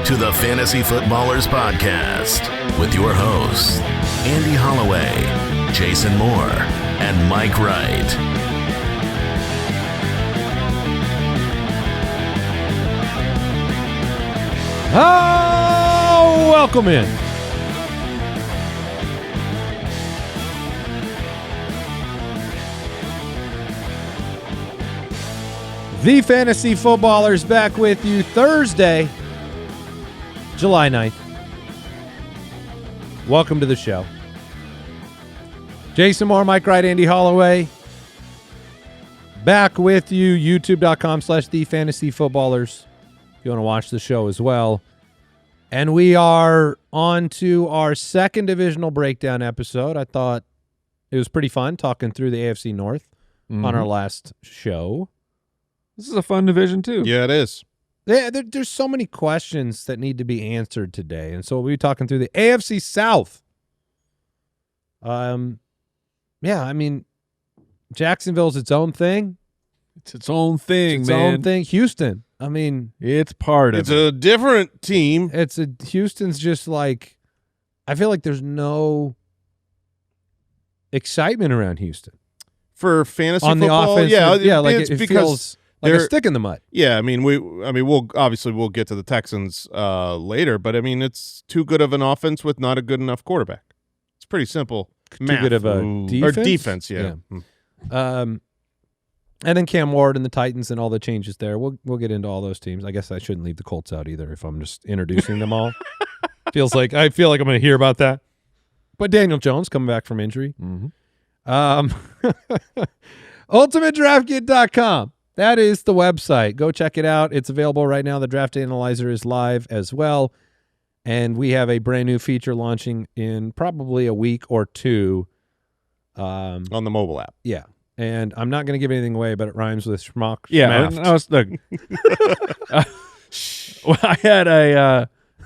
to the Fantasy Footballers Podcast with your hosts, Andy Holloway, Jason Moore, and Mike Wright. Oh, welcome in. The Fantasy Footballers back with you Thursday, July 9th. Welcome to the show. Jason Moore, Mike Wright, Andy Holloway. Back with you, youtube.com/thefantasyfootballers. If you want to watch the show as well. And we are on to our second divisional breakdown episode. I thought it was pretty fun talking through the AFC North on our last show. This is a fun division, too. Yeah, it is. There's so many questions that need to be answered today. And so we'll be talking through the AFC South. Jacksonville's its own thing. It's its own thing, It's man. its own thing. Houston. It's part of It's a different team. Houston's just like, I feel like there's no excitement around Houston. For fantasy On football. the offense, it's it because feels like a stick in the mud. Yeah, we'll get to the Texans later, but it's too good of an offense with not a good enough quarterback. It's pretty simple. Too good of a defense? Or defense, yeah. And then Cam Ward and the Titans and all the changes there. We'll get into all those teams. I guess I shouldn't leave the Colts out either if I'm just introducing them all. I feel like I'm going to hear about that. But Daniel Jones coming back from injury. UltimateDraftKit.com. That is the website. Go check it out. It's available right now. The Draft Analyzer is live as well. And we have a brand new feature launching in probably a week or two. On the mobile app. Yeah. And I'm not going to give anything away, but it rhymes with schmuck. Yeah, I had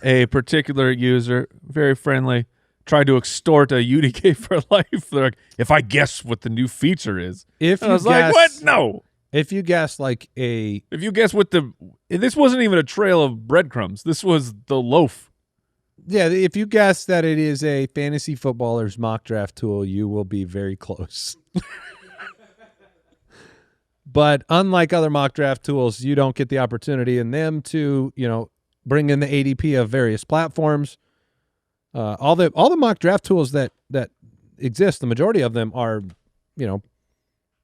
a particular user, very friendly, tried to extort a UDK for life. They're like, if I guess what the new feature is. If I was like, what? No. If you guess what this wasn't even a trail of breadcrumbs. This was the loaf. Yeah, if you guess that it is a fantasy footballer's mock draft tool, you will be very close. But unlike other mock draft tools, you don't get the opportunity in them to, bring in the ADP of various platforms. All the mock draft tools that exist, the majority of them are,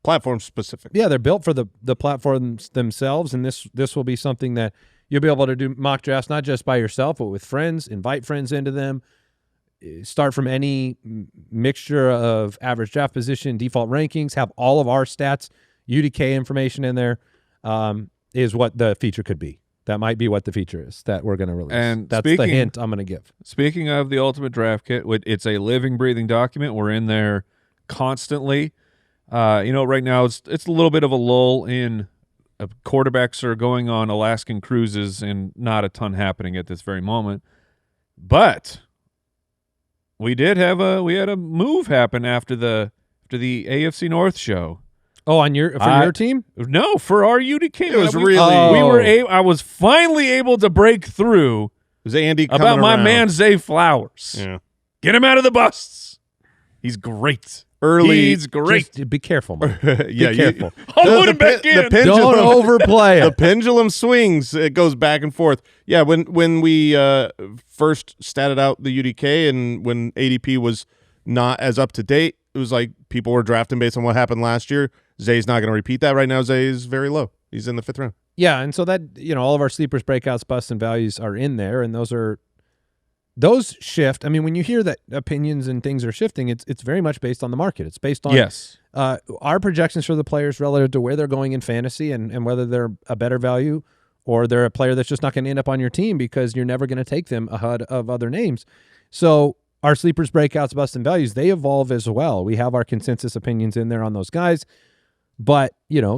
Platform specific. Yeah, they're built for the platforms themselves, and this will be something that you'll be able to do mock drafts not just by yourself, but with friends, invite friends into them, start from any mixture of average draft position, default rankings, have all of our stats, UDK information in there, is what the feature could be. That might be what the feature is that we're going to release. And that's the hint I'm going to give. Speaking of the Ultimate Draft Kit, it's a living, breathing document. We're in there constantly. Right now it's a little bit of a lull in quarterbacks are going on Alaskan cruises and not a ton happening at this very moment. But we had a move happen after the AFC North show. Oh, for your team? No, for our UDK. It was I was finally able to break through. Was Andy coming about my around? man Zay Flowers? Yeah, get him out of the busts. He's great. He's great. Just be careful, man. Yeah, be careful. I'll put him back in. Don't overplay it. The pendulum swings. It goes back and forth. Yeah, when we first statted out the UDK and when ADP was not as up to date, it was like people were drafting based on what happened last year. Zay's not going to repeat that right now. Zay is very low. He's in the 5th round. Yeah, and so that, all of our sleepers, breakouts, busts, and values are in there, and those shift. I mean, when you hear that opinions and things are shifting, it's very much based on the market. It's based on our projections for the players relative to where they're going in fantasy and whether they're a better value or they're a player that's just not going to end up on your team because you're never going to take them ahead of other names. So our sleepers, breakouts, busts, and values, they evolve as well. We have our consensus opinions in there on those guys. But,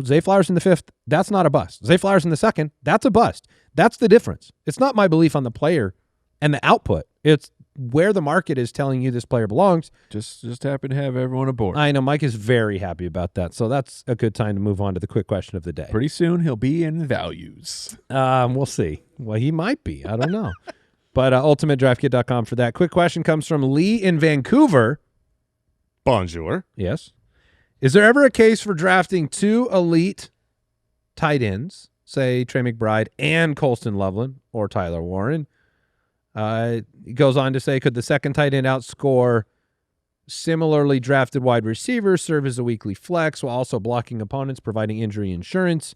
Zay Flowers in the 5th, that's not a bust. Zay Flowers in the 2nd, that's a bust. That's the difference. It's not my belief on the player and the output. It's where the market is telling you this player belongs. Just happen to have everyone aboard. I know Mike is very happy about that, so that's a good time to move on to the quick question of the day. Pretty soon he'll be in values. We'll see. Well, he might be. I don't know. But ultimatedraftkit.com for that. Quick question comes from Lee in Vancouver. Bonjour. Yes. Is there ever a case for drafting 2 elite tight ends, say Trey McBride and Colston Loveland or Tyler Warren? He goes on to say, could the second tight end outscore similarly drafted wide receivers, serve as a weekly flex while also blocking opponents, providing injury insurance?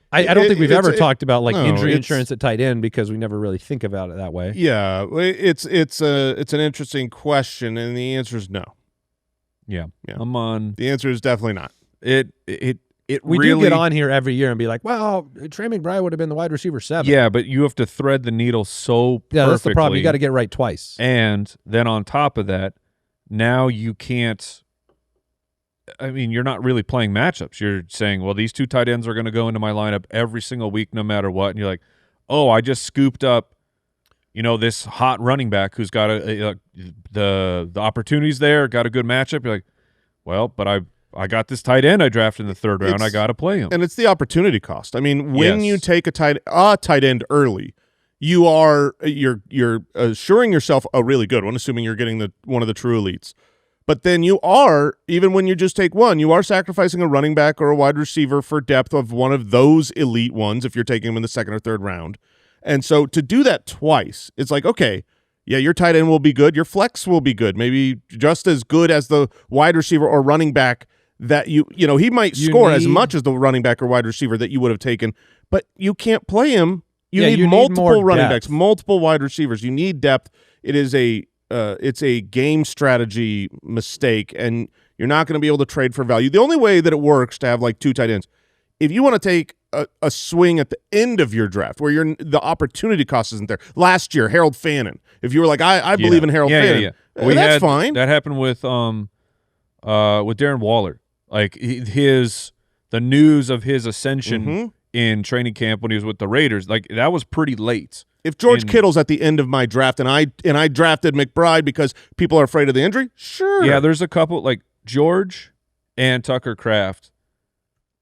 I don't think we've ever talked about injury insurance at tight end because we never really think about it that way. Yeah, it's an interesting question, and the answer is no. Yeah. I'm on. The answer is definitely not. We do get on here every year and be like, well, Trey McBride would have been the wide receiver 7. Yeah, but you have to thread the needle so perfectly. Yeah, that's the problem. You got to get it right twice. And then on top of that, now you can't. I mean, you're not really playing matchups. You're saying, well, these 2 tight ends are going to go into my lineup every single week no matter what. And you're like, oh, I just scooped up, this hot running back who's got the opportunities there, got a good matchup. You're like, well, but I got this tight end I drafted in the 3rd round. I got to play him. And it's the opportunity cost. I mean, when you take a tight end early, you're assuring yourself a really good one, assuming you're getting one of the true elites. But then you are, even when you just take one, you are sacrificing a running back or a wide receiver for depth of one of those elite ones if you're taking them in the 2nd or 3rd round. And so to do that twice, it's like, okay, yeah, your tight end will be good. Your flex will be good. Maybe just as good as the wide receiver or running back that he might score as much as the running back or wide receiver that you would have taken, but you can't play him. You need multiple running backs, multiple wide receivers. You need depth. It is it's a game strategy mistake, and you're not going to be able to trade for value. The only way that it works to have 2 tight ends, if you want to take a swing at the end of your draft where the opportunity cost isn't there. Last year, Harold Fannin. If you were like, I believe in Harold Fannin, that's fine. That happened with Darren Waller. The news of his ascension in training camp when he was with the Raiders, that was pretty late. If George Kittle's at the end of my draft and I drafted McBride because people are afraid of the injury, sure. Yeah, there's a couple George and Tucker Kraft.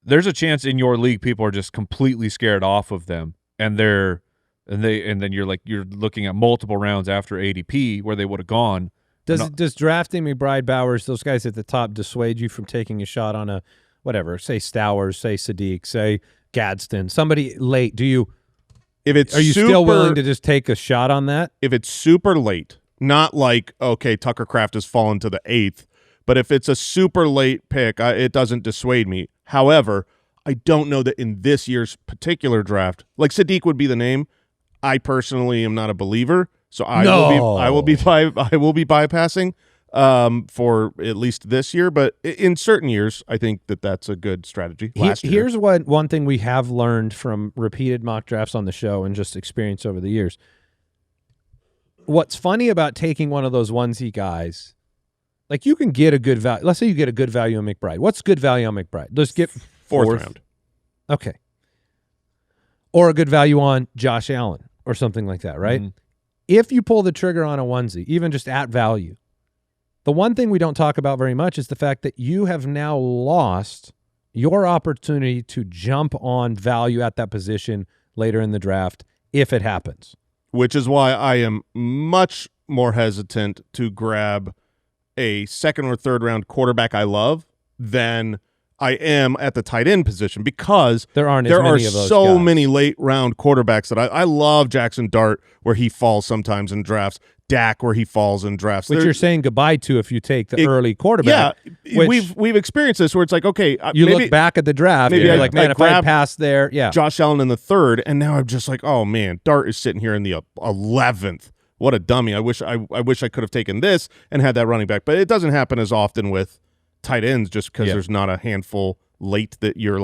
There's a chance in your league people are just completely scared off of them, and then you're looking at multiple rounds after ADP where they would have gone. Does drafting McBride, Bowers, those guys at the top dissuade you from taking a shot on a whatever, say Stowers, say Sadiq, say Gadsden, somebody late? Are you still willing to just take a shot on that? If it's super late, not okay, Tucker Kraft has fallen to the 8th, but if it's a super late pick, it doesn't dissuade me. However, I don't know that in this year's particular draft, Sadiq would be the name. I personally am not a believer, so I will be bypassing for at least this year. But in certain years, I think that's a good strategy. Here's one thing we have learned from repeated mock drafts on the show and just experience over the years. What's funny about taking one of those onesie guys, you can get a good value. Let's say you get a good value on McBride. What's good value on McBride? Let's get 4th round. Okay. Or a good value on Josh Allen or something like that, right? Mm-hmm. If you pull the trigger on a onesie, even just at value, the one thing we don't talk about very much is the fact that you have now lost your opportunity to jump on value at that position later in the draft if it happens. Which is why I am much more hesitant to grab a 2nd or 3rd round quarterback I love than I am at the tight end position, because there are so many late round quarterbacks that I love. Jackson Dart, where he falls sometimes in drafts. Dak, where he falls in drafts. Which you're saying goodbye to if you take the early quarterback. Yeah, we've experienced this where it's okay, look back at the draft, maybe you're if I passed there, Josh Allen in the 3rd, and now I'm just oh man, Dart is sitting here in the 11th. What a dummy! I wish I could have taken this and had that running back, but it doesn't happen as often with tight ends, just because there's not a handful late that you're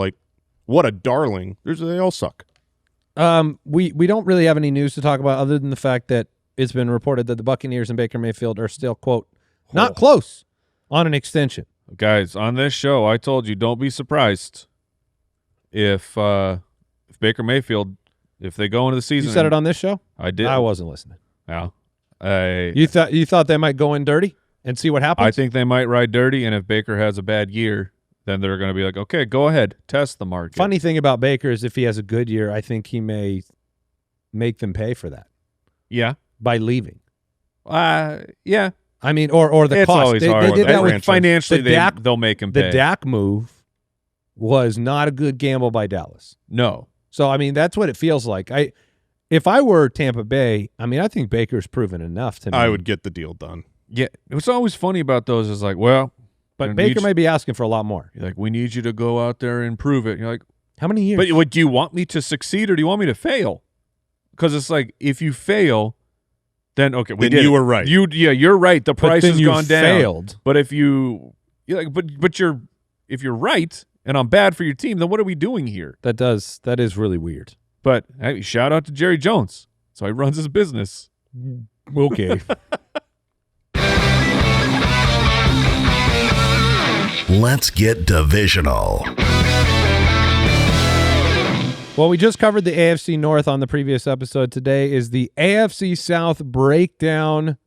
what a darling. They all suck. We don't really have any news to talk about other than the fact that it's been reported that the Buccaneers and Baker Mayfield are still, quote, not close on an extension. Guys, on this show, I told you don't be surprised if Baker Mayfield, if they go into the season. You said it on this show? I did. I wasn't listening. Yeah. You thought they might go in dirty and see what happens? I think they might ride dirty, and if Baker has a bad year, then they're going to be like, okay, go ahead, test the market. Funny thing about Baker is if he has a good year, I think he may make them pay for that. Yeah. By leaving. Yeah. I mean, or the it's cost. Always hard. They did that with financially. They'll make him pay. The Dak move was not a good gamble by Dallas. No. So I mean, that's what it feels like. If I were Tampa Bay, I mean, I think Baker's proven enough to me. I would get the deal done. Yeah. What's always funny about those is like, well, but Baker may be asking for a lot more. You're like, we need you to go out there and prove it. You're like, how many years? But do you want me to succeed or do you want me to fail? Because it's like, if you fail, then okay, you were right. You're right. The price has gone down. Failed. But if you're if you're right and I'm bad for your team, then what are we doing here? That is really weird. But hey, shout out to Jerry Jones. So he runs his business. Okay. Let's get divisional. Well, we just covered the AFC North on the previous episode. Today is the AFC South breakdown.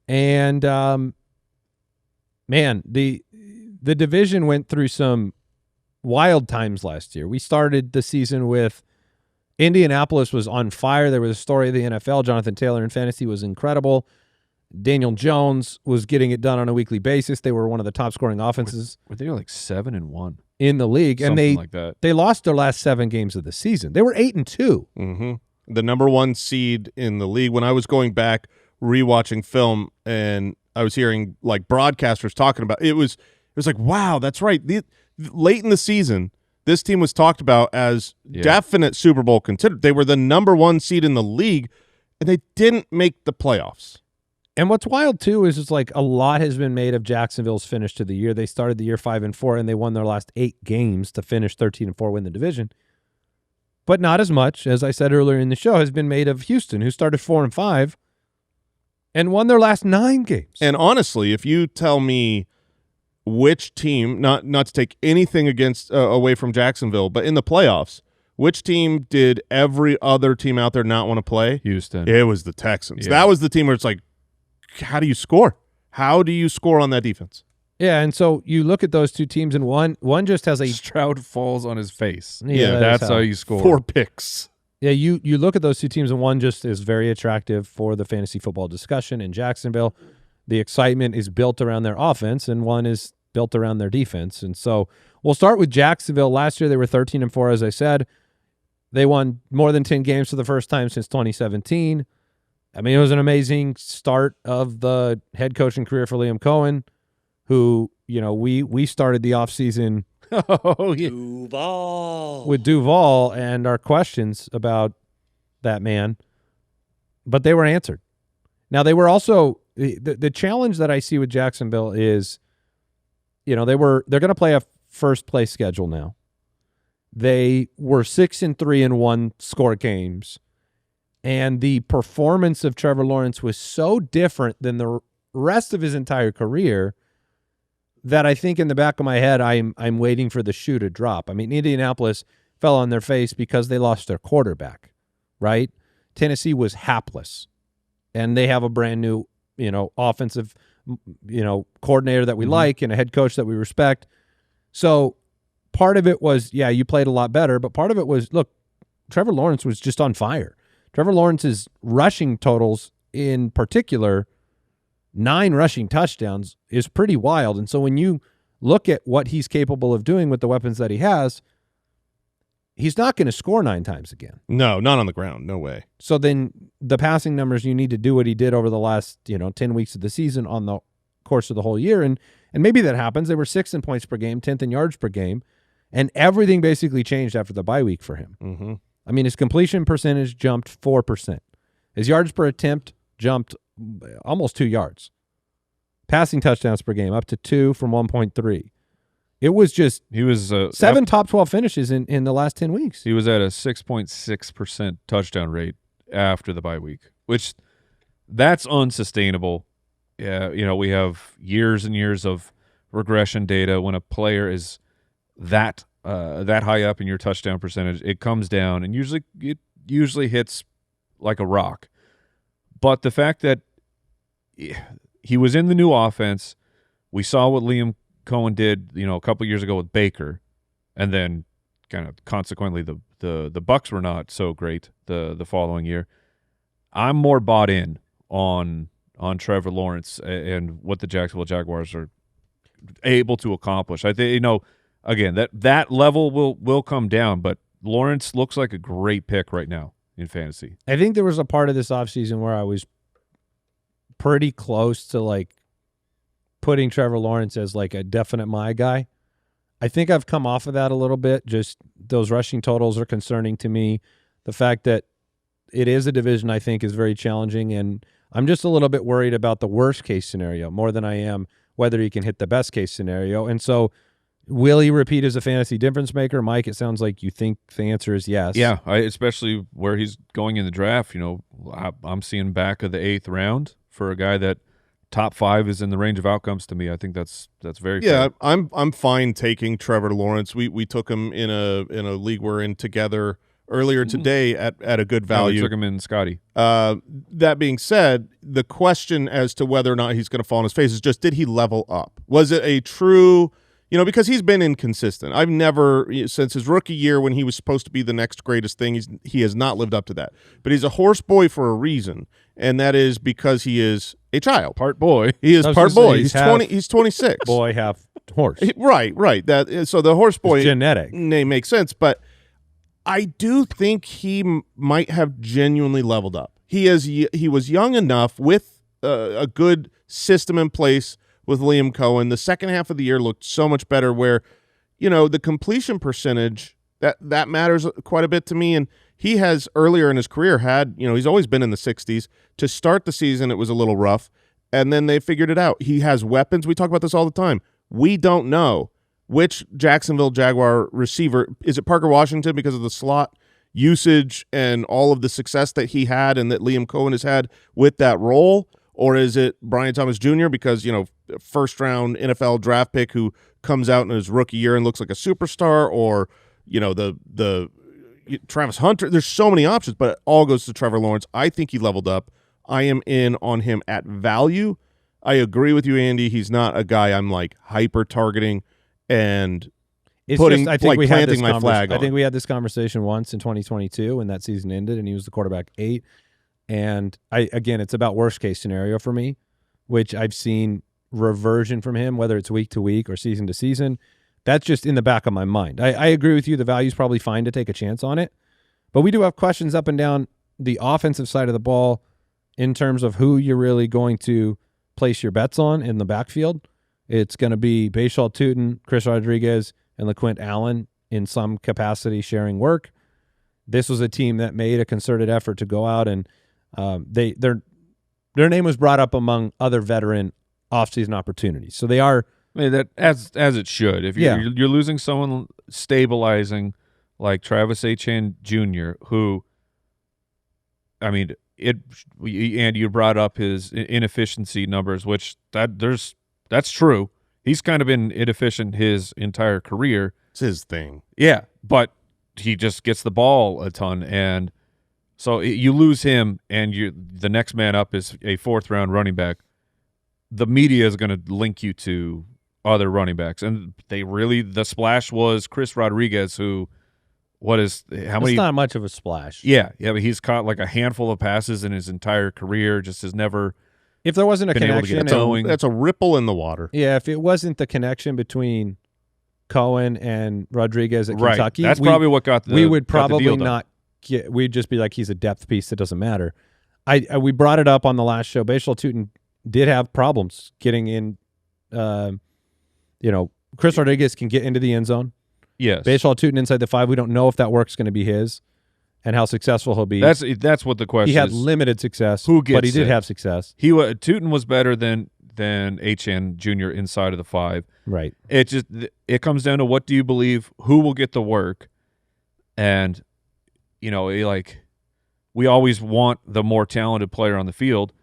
And, man, the division went through some wild times last year. We started the season with Indianapolis was on fire. There was a story of the NFL. Jonathan Taylor in fantasy was incredible. Daniel Jones was getting it done on a weekly basis. They were one of the top scoring offenses. Were they like 7-1 in the league? Something And they lost their last 7 games of the season. They were 8-2. Mm-hmm. The number 1 seed in the league. When I was going back rewatching film and I was hearing like broadcasters talking about it was like, wow, that's right. Late in the season, this team was talked about as definite Super Bowl contender. They were the number 1 seed in the league, and they didn't make the playoffs. And what's wild, too, is it's like a lot has been made of Jacksonville's finish to the year. They started the year 5-4, and they won their last 8 games to finish 13-4, win the division. But not as much, as I said earlier in the show, has been made of Houston, who started 4-5 and won their last 9 games. And honestly, if you tell me which team, not to take anything against away from Jacksonville, but in the playoffs, which team did every other team out there not want to play? Houston. It was the Texans. Yeah. That was the team where it's like, how do you score? How do you score on that defense? Yeah, and so you look at those two teams, and one just has a Stroud falls on his face. Yeah, that's how you score. 4 picks. Yeah, you look at those two teams, and one just is very attractive for the fantasy football discussion in Jacksonville. The excitement is built around their offense, and one is built around their defense. And so we'll start with Jacksonville. Last year they were 13-4, as I said. They won more than 10 games for the first time since 2017. I mean, it was an amazing start of the head coaching career for Liam Cohen, who, you know, we started the offseason with Duval and our questions about that man, but they were answered. Now, they were also the challenge that I see with Jacksonville is, you know, they're going to play a first place schedule now. They were 6-3 in one score games. And the performance of Trevor Lawrence was so different than the rest of his entire career that I think in the back of my head, I'm waiting for the shoe to drop. I mean, Indianapolis fell on their face because they lost their quarterback, right? Tennessee was hapless, and they have a brand new, you know, offensive, you know, coordinator that we like and a head coach that we respect. So part of it was, yeah, you played a lot better, but part of it was, look, Trevor Lawrence was just on fire. Trevor Lawrence's rushing totals in particular, 9 rushing touchdowns, is pretty wild. And so when you look at what he's capable of doing with the weapons that he has, he's not going to score 9 times again. No, not on the ground. No way. So then the passing numbers, you need to do what he did over the last, 10 weeks of the season on the course of the whole year. And maybe that happens. They were 6th in points per game, 10th in yards per game, and everything basically changed after the bye week for him. Mm-hmm. I mean, his completion percentage jumped 4%. His yards per attempt jumped almost 2 yards. Passing touchdowns per game up to 2 from 1.3. It was just 7 top 12 finishes in the last 10 weeks. He was at a 6.6% touchdown rate after the bye week, which that's unsustainable. Yeah, we have years and years of regression data. When a player is that high up in your touchdown percentage, it comes down, and it usually hits like a rock. But the fact that he was in the new offense, we saw what Liam Cohen did, a couple years ago with Baker, and then kind of consequently the Bucs were not so great the following year. I'm more bought in on Trevor Lawrence and what the Jacksonville Jaguars are able to accomplish. I think again that level will come down, but Lawrence looks like a great pick right now in fantasy. I think there was a part of this offseason where I was pretty close to like putting Trevor Lawrence as like a definite my guy. I think I've come off of that a little bit. Just those rushing totals are concerning to me. The fact that it is a division I think is very challenging, and I'm just a little bit worried about the worst case scenario more than I am whether he can hit the best case scenario. And so will he repeat as a fantasy difference maker? Mike, it sounds like you think the answer is yes. Yeah, especially where he's going in the draft. I'm seeing back of the 8th round for a guy that top 5 is in the range of outcomes to me. I think that's very fair. I'm fine taking Trevor Lawrence. We took him in a league we're in together earlier today at a good value. We took him in Scotty. That being said, the question as to whether or not he's going to fall on his face is just, did he level up? Was it a true, because he's been inconsistent. I've never, since his rookie year when he was supposed to be the next greatest thing, he has not lived up to that. But he's a horse boy for a reason, and that is because he is a child. Part boy. He is part boy. He's 20. He's 26. Boy, half horse. Right. So the horse boy it's genetic name makes sense, but I do think he might have genuinely leveled up. He was young enough with a good system in place with Liam Cohen. The second half of the year looked so much better where, the completion percentage, that matters quite a bit to me. And he has earlier in his career had, he's always been in the 60s. To start the season, it was a little rough, and then they figured it out. He has weapons. We talk about this all the time. We don't know which Jacksonville Jaguar receiver. Is it Parker Washington because of the slot usage and all of the success that he had and that Liam Cohen has had with that role? Or is it Brian Thomas Jr. because, first-round NFL draft pick who comes out in his rookie year and looks like a superstar? Or, the Travis Hunter? There's so many options, but it all goes to Trevor Lawrence. I think he leveled up. I am in on him at value. I agree with you, Andy. He's not a guy I'm, hyper-targeting and planting my flag on. I think we had this conversation once in 2022 when that season ended and he was the quarterback 8. And it's about worst case scenario for me, which I've seen reversion from him, whether it's week to week or season to season. That's just in the back of my mind. I agree with you. The value's probably fine to take a chance on it, but we do have questions up and down the offensive side of the ball in terms of who you're really going to place your bets on in the backfield. It's going to be Bhayshul, Tuten, Chris Rodriguez, and LaQuint Allen in some capacity sharing work. This was a team that made a concerted effort to go out and their name was brought up among other veteran offseason opportunities. So they are that as it should. If you're losing someone stabilizing like Travis Etienne Jr., who, and you brought up his inefficiency numbers, which that's true. He's kind of been inefficient his entire career. It's his thing. Yeah, but he just gets the ball a ton, and so you lose him, and the next man up is a 4th-round running back. The media is going to link you to other running backs, and the splash was Chris Rodriguez, who how many? It's not much of a splash. Yeah, but he's caught like a handful of passes in his entire career. Just has never. If there wasn't a connection, that's a ripple in the water. Yeah, if it wasn't the connection between Cohen and Rodriguez at Kentucky, that's probably what got the. We would probably not get. We'd just be like, he's a depth piece that doesn't matter. We brought it up on the last show. Bhayshul Tuten did have problems getting in. Chris Rodriguez can get into the end zone. Yes, Bhayshul Tuten inside the 5. We don't know if that work's going to be his. And how successful he'll be. That's what the question is. He had limited success, but he did have success. Tuten was better than Etienne Jr. inside of the 5. Right. It comes down to what do you believe, who will get the work, and we always want the more talented player on the field.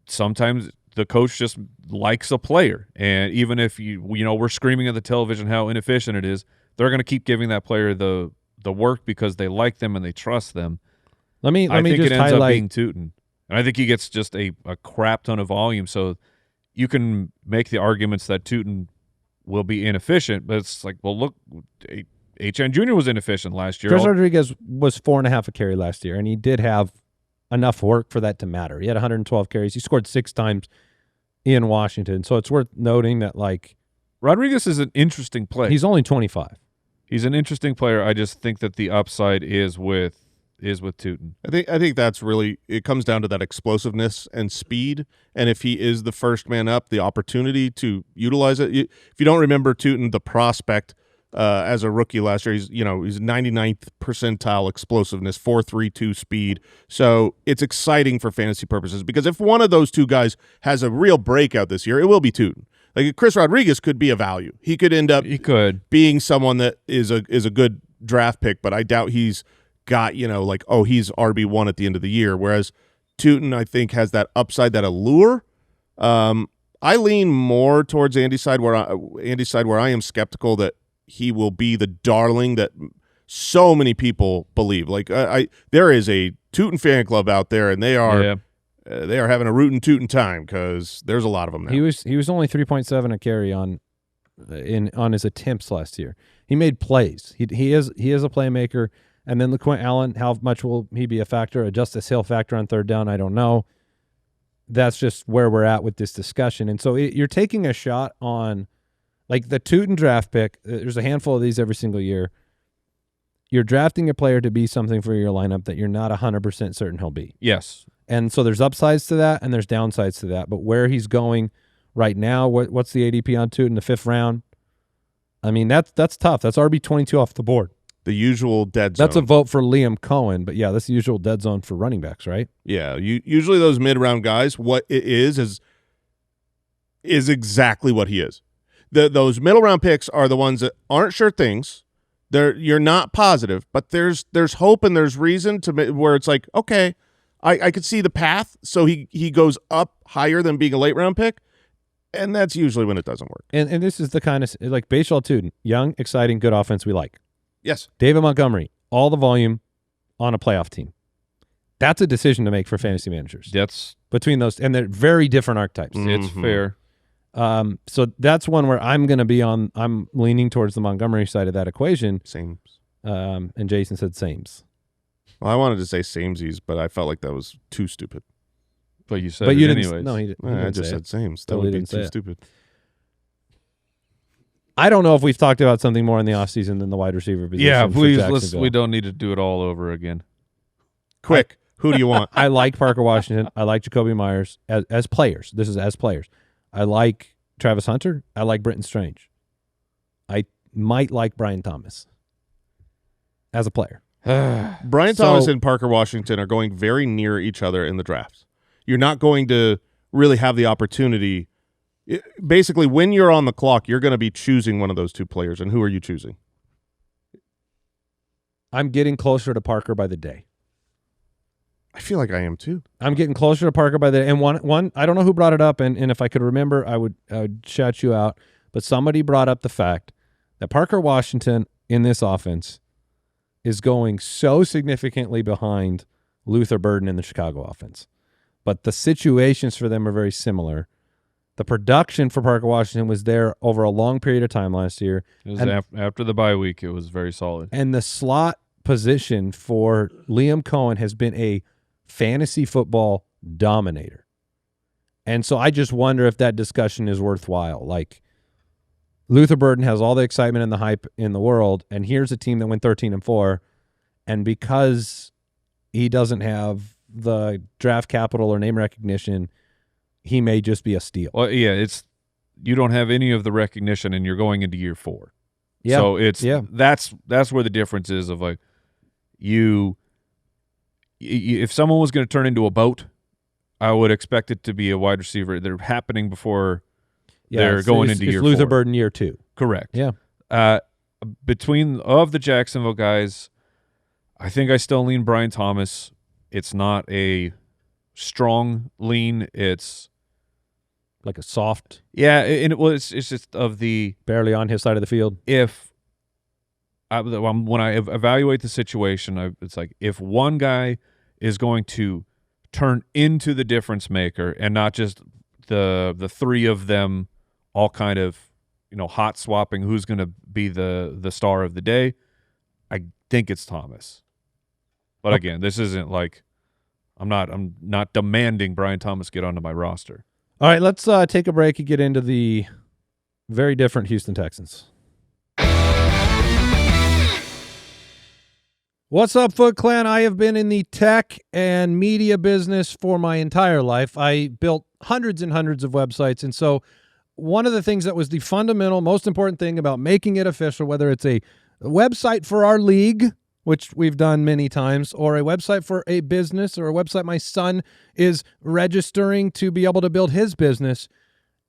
Sometimes the coach just likes a player, and even if we're screaming at the television how inefficient it is, they're going to keep giving that player the work because they like them and they trust them. Let me just highlight up being Tuten. And I think he gets just a crap ton of volume. So you can make the arguments that Tuten will be inefficient, but it's like, well, look, H.N. Jr. was inefficient last year. Chris Rodriguez was 4.5 a carry last year, and he did have enough work for that to matter. He had 112 carries. He scored 6 times in Washington. So it's worth noting that, like, Rodriguez is an interesting player. He's only 25. He's an interesting player. I just think that the upside is with Tuten. I think that's really, it comes down to that explosiveness and speed. And if he is the first man up, the opportunity to utilize it. If you don't remember Tuten, the prospect as a rookie last year, he's 99th percentile explosiveness, 4.32 speed. So it's exciting for fantasy purposes because if one of those two guys has a real breakout this year, it will be Tuten. Like Chris Rodriguez could be a value. He could end up being someone that is a good draft pick, but I doubt he's got, he's RB1 at the end of the year. Whereas Tuten, I think, has that upside, that allure. I lean more towards Andy's side where I am skeptical that he will be the darling that so many people believe. Like there is a Tuten fan club out there, and they are having a rootin' Tuten time because there's a lot of them now. He was only 3.7 a carry on his attempts last year. He made plays. He is a playmaker. And then LeQuint Allen, how much will he be a factor? A Justice Hill factor on third down? I don't know. That's just where we're at with this discussion. And so you're taking a shot on, like, the Tuten draft pick. There's a handful of these every single year. You're drafting a player to be something for your lineup that you're not 100% certain he'll be. Yes. And so there's upsides to that and there's downsides to that. But where he's going right now, what's the ADP on Tuten in the 5th round? I mean, that's tough. That's RB22 off the board. The usual dead zone. That's a vote for Liam Cohen, but yeah, that's the usual dead zone for running backs, right? Yeah, usually those mid-round guys, what it is exactly what he is. Those middle-round picks are the ones that aren't sure things. You're not positive, but there's hope and there's reason to where it's like, okay, I could see the path, so he goes up higher than being a late-round pick, and that's usually when it doesn't work. And this is the kind of, like, Bhayshul Tuten, young, exciting, good offense we like. Yes. David Montgomery, all the volume on a playoff team. That's a decision to make for fantasy managers. That's between those, and they're very different archetypes. It's fair. So that's one where I'm going to be on. I'm leaning towards the Montgomery side of that equation. Sames. And Jason said sames. Well, I wanted to say samesies, but I felt like that was too stupid. But you said it anyways. No, he didn't. I just said sames. That would be too stupid. I don't know if we've talked about something more in the offseason than the wide receiver position. Yeah, please. We don't need to do it all over again. Quick, who do you want? I like Parker Washington. I like Jacoby Myers as players. This is as players. I like Travis Hunter. I like Britton Strange. I might like Brian Thomas as a player. Brian Thomas and Parker Washington are going very near each other in the drafts. You're not going to really have the opportunity. Basically, when you're on the clock, you're going to be choosing one of those two players. And who are you choosing? I'm getting closer to Parker by the day. I feel like I am too. I'm getting closer to Parker by the day. And one I don't know who brought it up, and if I could remember, I would shout you out. But somebody brought up the fact that Parker Washington in this offense is going so significantly behind Luther Burden in the Chicago offense. But the situations for them are very similar. The production for Parker Washington was there over a long period of time last year. It was after the bye week. It was very solid. And the slot position for Liam Cohen has been a fantasy football dominator. And so I just wonder if that discussion is worthwhile. Like, Luther Burden has all the excitement and the hype in the world, and here's a team that went 13-4, and because he doesn't have the draft capital or name recognition, he may just be a steal. Well, yeah, you don't have any of the recognition, and you're going into year 4. Yeah. So that's where the difference is of, like, if someone was going to turn into a boat, I would expect it to be a wide receiver. They're happening before they're going into year 4. Luther Burden year 2. Correct. Yeah. Between of the Jacksonville guys, I think I still lean Brian Thomas. It's not a strong lean. It's like a soft. Yeah, and it's just of the barely on his side of the field. When I evaluate the situation, it's like if one guy is going to turn into the difference maker and not just the three of them all kind of, hot swapping who's going to be the star of the day, I think it's Thomas. But again, this isn't like I'm not demanding Brian Thomas get onto my roster. All right, let's take a break and get into the very different Houston Texans. What's up, Foot Clan? I have been in the tech and media business for my entire life. I built hundreds and hundreds of websites, and so one of the things that was the fundamental, most important thing about making it official, whether it's a website for our league, which we've done many times, or a website for a business, or a website my son is registering to be able to build his business,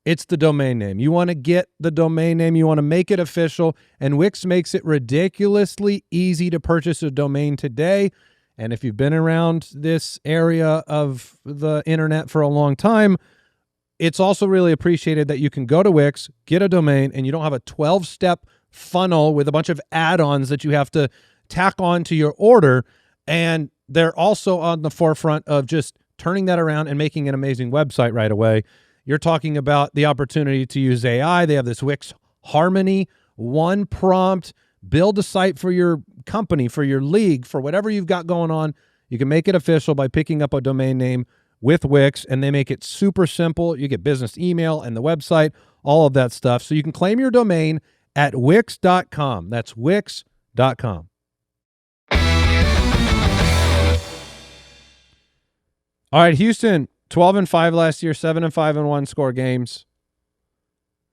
it's the domain name. You want to get the domain name. You want to make it official, and Wix makes it ridiculously easy to purchase a domain today. And if you've been around this area of the internet for a long time, it's also really appreciated that you can go to Wix, get a domain, and you don't have a 12-step funnel with a bunch of add-ons that you have to tack on to your order. And they're also on the forefront of just turning that around and making an amazing website right away. You're talking about the opportunity to use AI. They have this Wix Harmony, one prompt, build a site for your company, for your league, for whatever you've got going on. You can make it official by picking up a domain name with Wix, and they make it super simple. You get business email and the website, all of that stuff. So you can claim your domain at Wix.com. That's Wix.com. All right, Houston, 12-5 last year, 7-5-1 score games.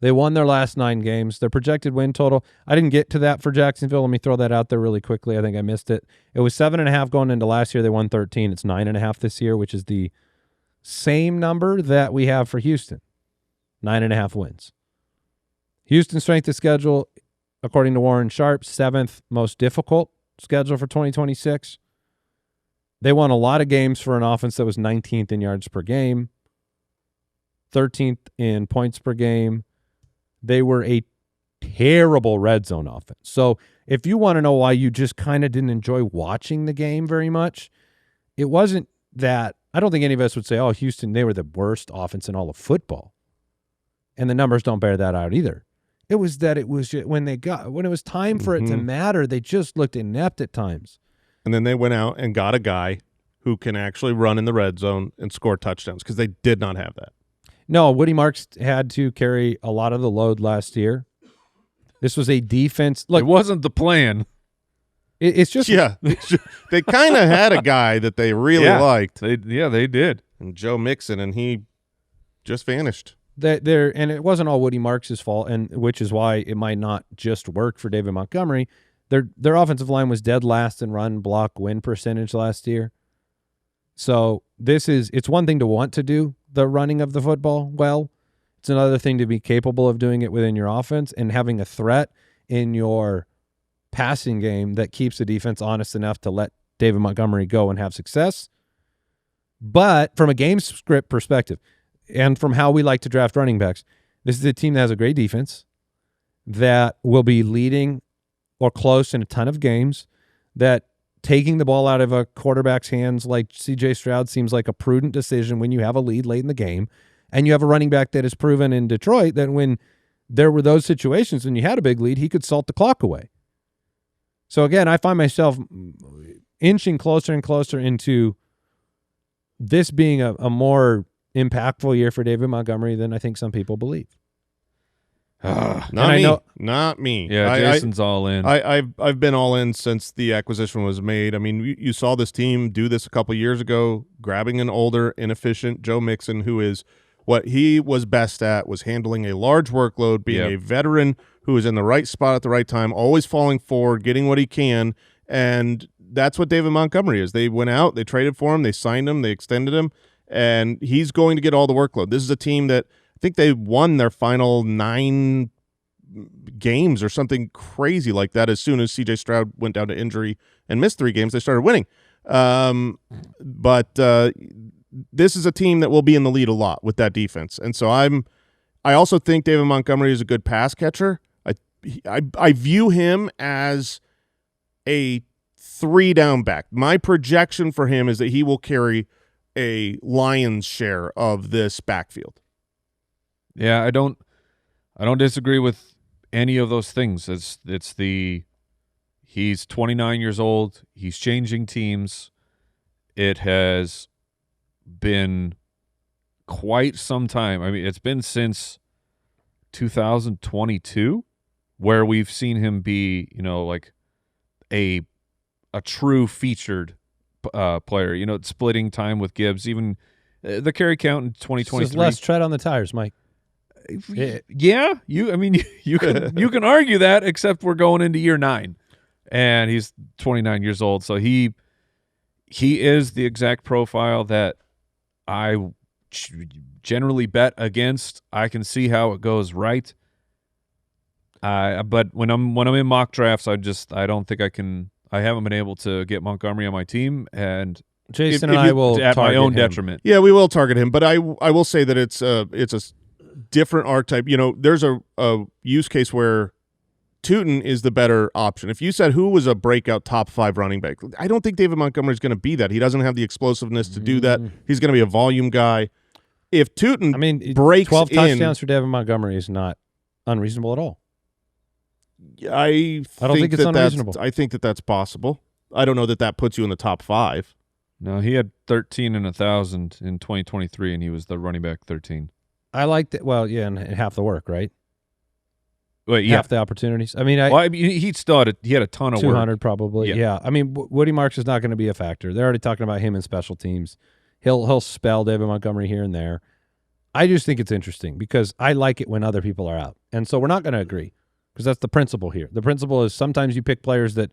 They won their last 9 games. Their projected win total, I didn't get to that for Jacksonville. Let me throw that out there really quickly. I think I missed it. It was 7.5 going into last year. They won 13. It's 9.5 this year, which is the same number that we have for Houston. 9.5 wins. Houston's strength of schedule, according to Warren Sharp, 7th most difficult schedule for 2026. They won a lot of games for an offense that was 19th in yards per game, 13th in points per game. They were a terrible red zone offense. So if you want to know why you just kind of didn't enjoy watching the game very much, it wasn't that. I don't think any of us would say, oh, Houston, they were the worst offense in all of football. And the numbers don't bear that out either. It was that it was just, when it was time for it to matter, they just looked inept at times. And then they went out and got a guy who can actually run in the red zone and score touchdowns because they did not have that. No, Woody Marks had to carry a lot of the load last year. This was a defense. Look, it wasn't the plan. It's just they kind of had a guy that they really liked. They did. And Joe Mixon, and he just vanished. And it wasn't all Woody Marks' fault, and which is why it might not just work for David Montgomery. Their offensive line was dead last in run block win percentage last year. So it's one thing to want to do the running of the football well. It's another thing to be capable of doing it within your offense and having a threat in your passing game that keeps the defense honest enough to let David Montgomery go and have success. But from a game script perspective and from how we like to draft running backs, this is a team that has a great defense that will be leading or close in a ton of games, that taking the ball out of a quarterback's hands like C.J. Stroud seems like a prudent decision when you have a lead late in the game, and you have a running back that has proven in Detroit that when there were those situations when you had a big lead, he could salt the clock away. So again, I find myself inching closer and closer into this being a more impactful year for David Montgomery than I think some people believe. Not me. Yeah, Jason's all in. I've been all in since the acquisition was made. I mean, you saw this team do this a couple years ago, grabbing an older, inefficient Joe Mixon, who is what he was best at, was handling a large workload, being a veteran who is in the right spot at the right time, always falling forward, getting what he can, and that's what David Montgomery is. They went out, they traded for him, they signed him, they extended him, and he's going to get all the workload. This is a team that I think they won their final 9 games or something crazy like that. As soon as C.J. Stroud went down to injury and missed 3 games, they started winning. But this is a team that will be in the lead a lot with that defense. And so I also think David Montgomery is a good pass catcher. I view him as a 3-down back. My projection for him is that he will carry a lion's share of this backfield. Yeah, I don't disagree with any of those things. He's 29 years old. He's changing teams. It has been quite some time. I mean, it's been since 2022 where we've seen him be, like a true featured player, splitting time with Gibbs, even the carry count in 2023. Just less tread on the tires, Mike. Yeah, you can argue that, except we're going into year 9 and he's 29 years old. So he is the exact profile that I generally bet against. I can see how it goes right. But when I'm in mock drafts, I don't think I haven't been able to get Montgomery on my team, and Jason and I will at my own him. detriment. Yeah, we will target him, but I will say that it's a different archetype. There's a use case where Tuten is the better option. If you said who was a breakout top 5 running back, I don't think David Montgomery is going to be that. He doesn't have the explosiveness to do that. He's going to be a volume guy. If Tuten breaks 12 touchdowns for David Montgomery is not unreasonable at all. I don't think it's unreasonable. I think that's possible. I don't know that puts you in the top 5. No, he had 13 and 1,000 in 2023, and he was the running back 13. I like that. Well, yeah, and half the work, right? Well, yeah. Half the opportunities. I mean, he still had a ton of 200 work. Probably. Yeah. I mean, Woody Marks is not going to be a factor. They're already talking about him in special teams. He'll spell David Montgomery here and there. I just think it's interesting because I like it when other people are out, and so we're not going to agree because that's the principle here. The principle is sometimes you pick players that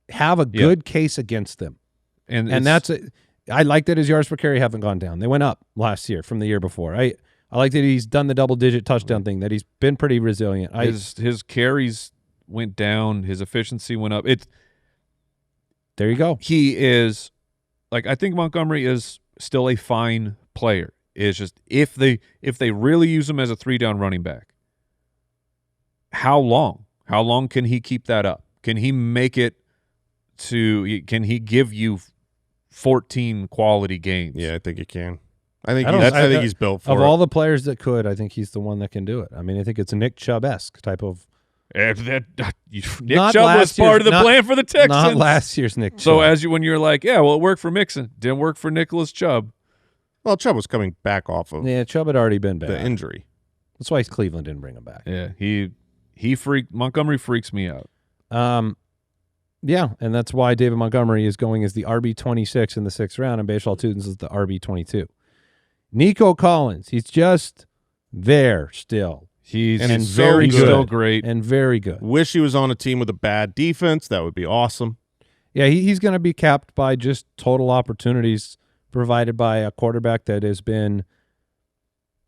have a good case against them, and that's it. I like that his yards per carry haven't gone down. They went up last year from the year before. I like that he's done the double-digit touchdown thing, that he's been pretty resilient. His carries went down. His efficiency went up. There you go. He is, I think Montgomery is still a fine player. It's just if they really use him as a 3-down running back, how long? How long can he keep that up? Can he make it to – can he give you 14 quality games? Yeah, I think he can. I think he's built for it. Of all the players that could, I think he's the one that can do it. I mean, I think it's a Nick Chubb-esque type of Nick Chubb was part of the plan for the Texans. Not last year's Nick Chubb. So when you're like, yeah, well, it worked for Mixon. Didn't work for Nicholas Chubb. Well, Chubb was coming back off of Chubb had already been back. The injury. That's why Cleveland didn't bring him back. Yeah, Montgomery freaks me out. Yeah, and that's why David Montgomery is going as the RB26 in the 6th round, and Bhayshul Tuten's is the RB22. Nico Collins, he's just there still. He's very good. Still great. And very good. Wish he was on a team with a bad defense. That would be awesome. Yeah, he's going to be capped by just total opportunities provided by a quarterback that has been,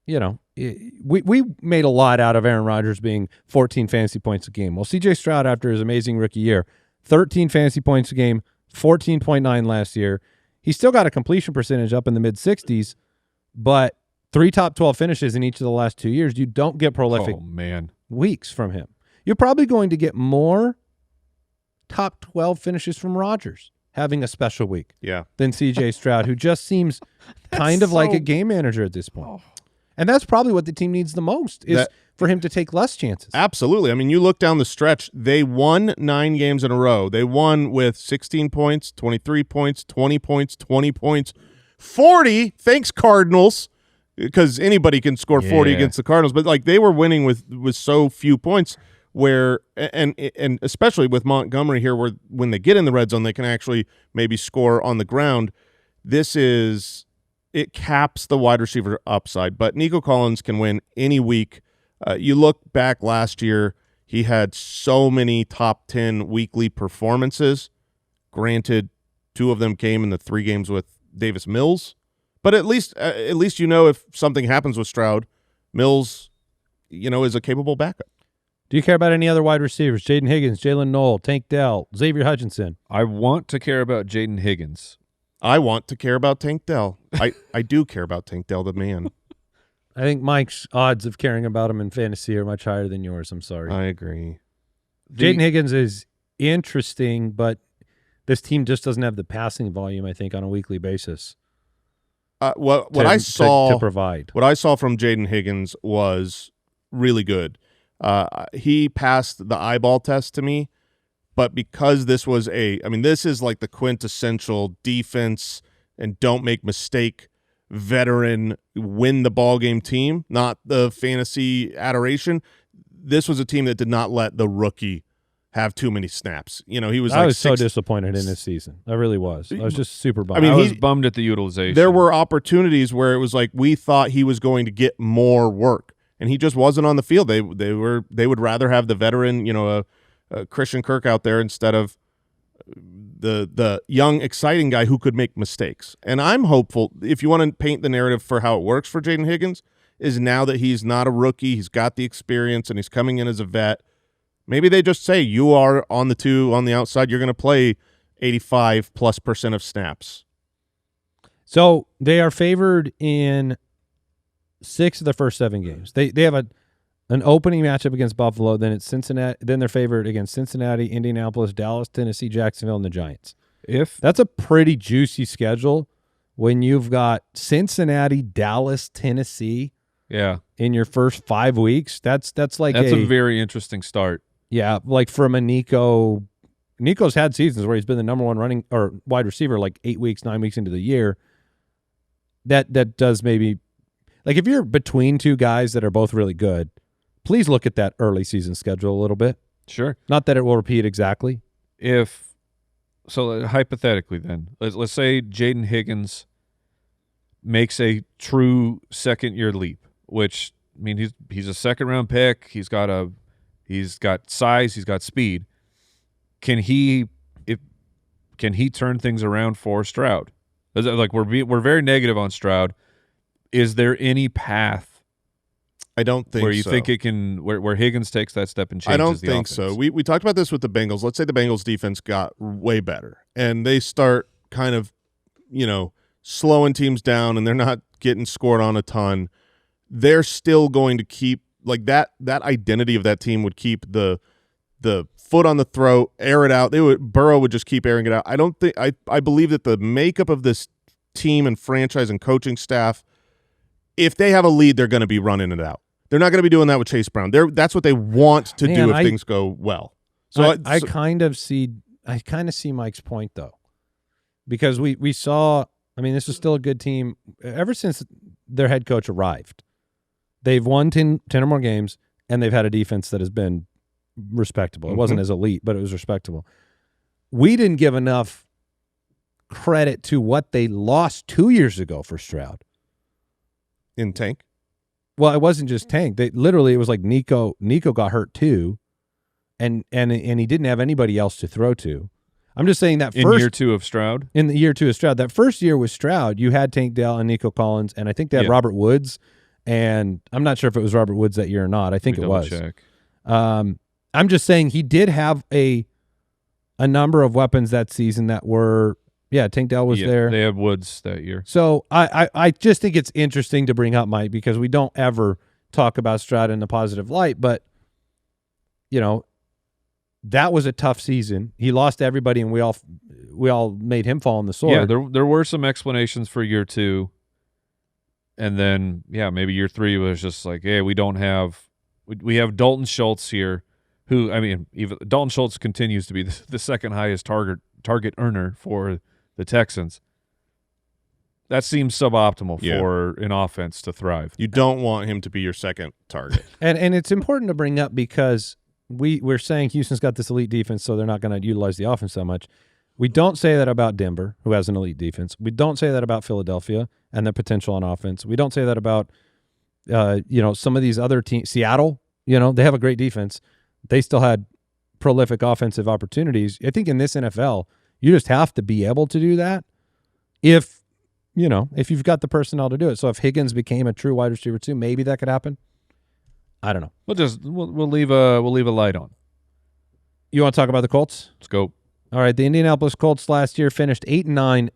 we made a lot out of Aaron Rodgers being 14 fantasy points a game. Well, C.J. Stroud, after his amazing rookie year, 13 fantasy points a game, 14.9 last year. He's still got a completion percentage up in the mid-60s, but 3 top 12 finishes in each of the last 2 years. You don't get prolific weeks from him. You're probably going to get more top 12 finishes from Rodgers having a special week than C.J. Stroud, who just seems kind of like a game manager at this point. And that's probably what the team needs the most is for him to take less chances. Absolutely. I mean, you look down the stretch, they won 9 games in a row. They won with 16 points, 23 points, 20 points, 20 points, 40. Thanks, Cardinals, because anybody can score 40 against the Cardinals. But, they were winning with so few points where – and especially with Montgomery here where when they get in the red zone, they can actually maybe score on the ground. It caps the wide receiver upside, but Nico Collins can win any week. You look back last year, he had so many top 10 weekly performances. Granted, 2 of them came in the 3 games with Davis Mills, but at least if something happens with Stroud, Mills, is a capable backup. Do you care about any other wide receivers? Jaden Higgins, Jalen Noel, Tank Dell, Xavier Hutchinson. I want to care about Jaden Higgins. I want to care about Tank Dell. I do care about Tank Dell, the man. I think Mike's odds of caring about him in fantasy are much higher than yours. I'm sorry. I agree. Jaden Higgins is interesting, but this team just doesn't have the passing volume, I think, on a weekly basis. What I saw to provide. What I saw from Jaden Higgins was really good. He passed the eyeball test to me, but because this was this is like the quintessential defense and don't make mistake veteran win the ball game team, not the fantasy adoration. This was a team that did not let the rookie have too many snaps. He was. I was so disappointed in this season. I really was. I was just super bummed. I was bummed at the utilization. There were opportunities where it was like we thought he was going to get more work, and he just wasn't on the field. They would rather have the veteran, a Christian Kirk out there instead of the young, exciting guy who could make mistakes. And I'm hopeful, if you want to paint the narrative for how it works for Jaden Higgins, is now that he's not a rookie, he's got the experience, and he's coming in as a vet. Maybe they just say, you are on the outside, you're going to play 85+% of snaps. So they are favored in 6 of the first 7 games. They have an opening matchup against Buffalo, then it's Cincinnati, then they're favored against Cincinnati, Indianapolis, Dallas, Tennessee, Jacksonville, and the Giants. That's a pretty juicy schedule when you've got Cincinnati, Dallas, Tennessee. Yeah. In your first 5 weeks, that's a very interesting start. Yeah, like from a Nico. Nico's had seasons where he's been the number 1 running or wide receiver like 8 weeks, 9 weeks into the year. That does maybe, like if you're between 2 guys that are both really good, please look at that early season schedule a little bit. Sure. Not that it will repeat exactly. Hypothetically then, let's say Jaden Higgins makes a true second-year leap, which he's a second-round pick. He's got size. He's got speed. Can he turn things around for Stroud? Like we're very negative on Stroud. Is there any path? I don't think where you so. think it can where Higgins takes that step and changes the offense. I don't think so. We talked about this with the Bengals. Let's say the Bengals defense got way better and they start kind of, slowing teams down and they're not getting scored on a ton. They're still going to keep like that identity of that team would keep the foot on the throat, air it out. Burrow would just keep airing it out. I believe that the makeup of this team and franchise and coaching staff, if they have a lead, they're going to be running it out. They're not going to be doing that with Chase Brown. That's what they want to do if things go well. So I kind of see Mike's point though, because we saw. This is still a good team ever since their head coach arrived. They've won 10 or more games, and they've had a defense that has been respectable. It wasn't as elite, but it was respectable. We didn't give enough credit to what they lost 2 years ago for Stroud. In Tank? Well, it wasn't just Tank. It was like Nico got hurt too, and he didn't have anybody else to throw to. I'm just saying that in year 2 of Stroud. In the year 2 of Stroud, that first year with Stroud, you had Tank Dell and Nico Collins, and I think they had Robert Woods. And I'm not sure if it was Robert Woods that year or not. I think it was. Check. I'm just saying he did have a number of weapons that season that were. Yeah, Tank Dell was there. They had Woods that year. So I just think it's interesting to bring up Mike because we don't ever talk about Stroud in a positive light, but that was a tough season. He lost everybody, and we all made him fall on the sword. Yeah, there were some explanations for year 2, and then maybe year 3 was just like, hey, we have Dalton Schultz here, who even Dalton Schultz continues to be the second highest target earner for the Texans. That seems suboptimal for an offense to thrive. You don't want him to be your second target. and it's important to bring up because we're saying Houston's got this elite defense, so they're not going to utilize the offense so much. We don't say that about Denver, who has an elite defense. We don't say that about Philadelphia and their potential on offense. We don't say that about some of these other teams. Seattle, they have a great defense. They still had prolific offensive opportunities. I think in this NFL, you just have to be able to do that if you've got the personnel to do it. So if Higgins became a true wide receiver 2, maybe that could happen. I don't know. We'll leave a light on. You want to talk about the Colts? Let's go. All right, the Indianapolis Colts last year finished 8-9,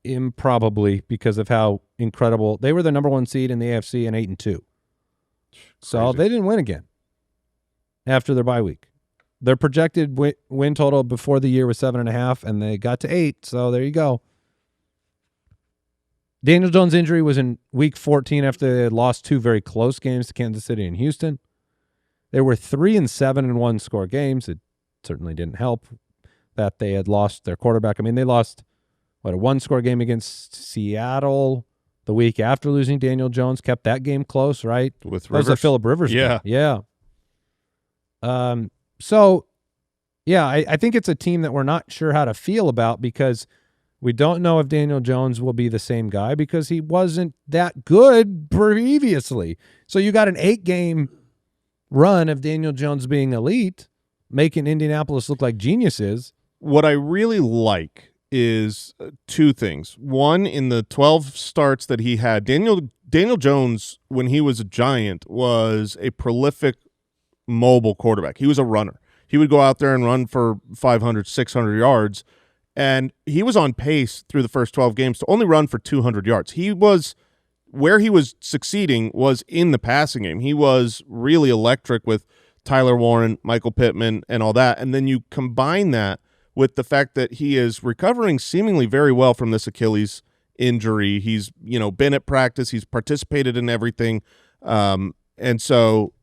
improbably because of how incredible they were. The number 1 seed in the AFC and 8-2. So they didn't win again after their bye week. Their projected win total before the year was 7.5, and they got to 8. So there you go. Daniel Jones' injury was in week 14 after they had lost 2 very close games to Kansas City and Houston. They were 3-7 in one-score games. It certainly didn't help that they had lost their quarterback. I mean, they lost, a one-score game against Seattle the week after losing Daniel Jones, kept that game close, right? With Rivers. That was the Phillip Rivers game. Yeah. So, yeah, I think it's a team that we're not sure how to feel about because we don't know if Daniel Jones will be the same guy because he wasn't that good previously. So you got an 8-game run of Daniel Jones being elite, making Indianapolis look like geniuses. What I really like is 2 things. One, in the 12 starts that he had, Daniel Jones, when he was a Giant, was a prolific mobile quarterback. He was a runner. He would go out there and run for 500, 600 yards, and he was on pace through the first 12 games to only run for 200 yards. Where he was succeeding was in the passing game. He was really electric with Tyler Warren, Michael Pittman, and all that, and then you combine that with the fact that he is recovering seemingly very well from this Achilles injury. He's, been at practice. He's participated in everything. And so,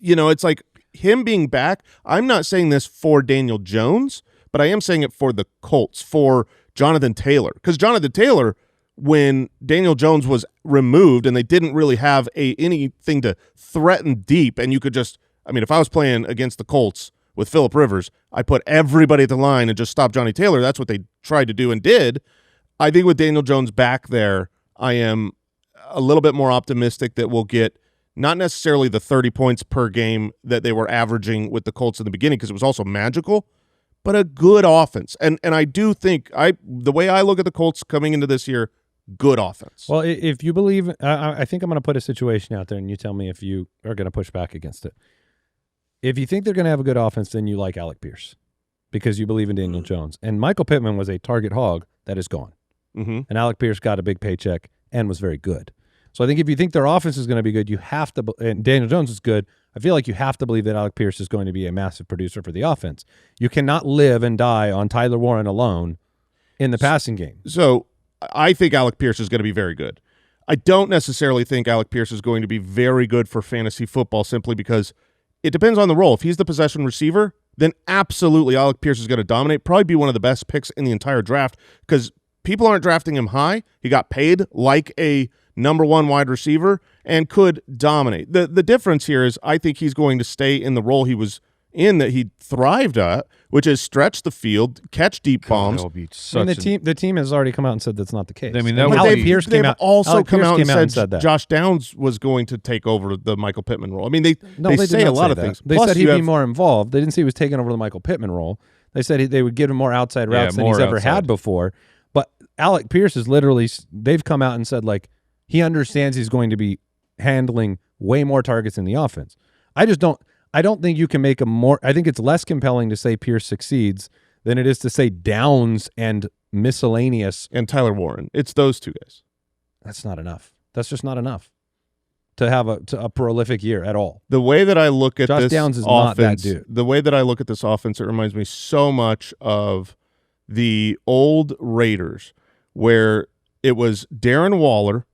it's like him being back. I'm not saying this for Daniel Jones, but I am saying it for the Colts, for Jonathan Taylor. Because Jonathan Taylor, when Daniel Jones was removed and they didn't really have anything to threaten deep, and you could just, if I was playing against the Colts with Phillip Rivers, I put everybody at the line and just stop Johnny Taylor. That's what they tried to do and did. I think with Daniel Jones back there, I am a little bit more optimistic that we'll get not necessarily the 30 points per game that they were averaging with the Colts in the beginning because it was also magical, but a good offense. And I do think the way I look at the Colts coming into this year, good offense. Well, if you believe, I think I'm going to put a situation out there and you tell me if you are going to push back against it. If you think they're going to have a good offense, then you like Alec Pierce because you believe in Daniel Jones. And Michael Pittman was a target hog that is gone. Mm-hmm. And Alec Pierce got a big paycheck and was very good. So I think if you think their offense is going to be good, you have to, and Daniel Jones is good, I feel like you have to believe that Alec Pierce is going to be a massive producer for the offense. You cannot live and die on Tyler Warren alone in the passing game. So I think Alec Pierce is going to be very good. I don't necessarily think Alec Pierce is going to be very good for fantasy football simply because it depends on the role. If he's the possession receiver, then absolutely Alec Pierce is going to dominate, probably be one of the best picks in the entire draft because people aren't drafting him high. He got paid like a number 1 wide receiver and could dominate. The difference here is I think he's going to stay in the role he was in that he thrived at, which is stretch the field, catch deep bombs. The team has already come out and said that's not the case. I mean, Alec Pierce came out. Also come out and said that Josh Downs was going to take over the Michael Pittman role. I mean, they say a lot of things. They said he'd be more involved. They didn't say he was taking over the Michael Pittman role. They said they would give him more outside routes than he's ever had before. But Alec Pierce is literally, they've come out and said, like, he understands he's going to be handling way more targets in the offense. I don't think you can make I think it's less compelling to say Pierce succeeds than it is to say Downs and miscellaneous. And Tyler Warren. It's those 2 guys. That's not enough. That's just not enough to have a prolific year at all. The way that I look at Josh this Downs is offense, not that dude. The way that I look at this offense, it reminds me so much of the old Raiders where it was Darren Waller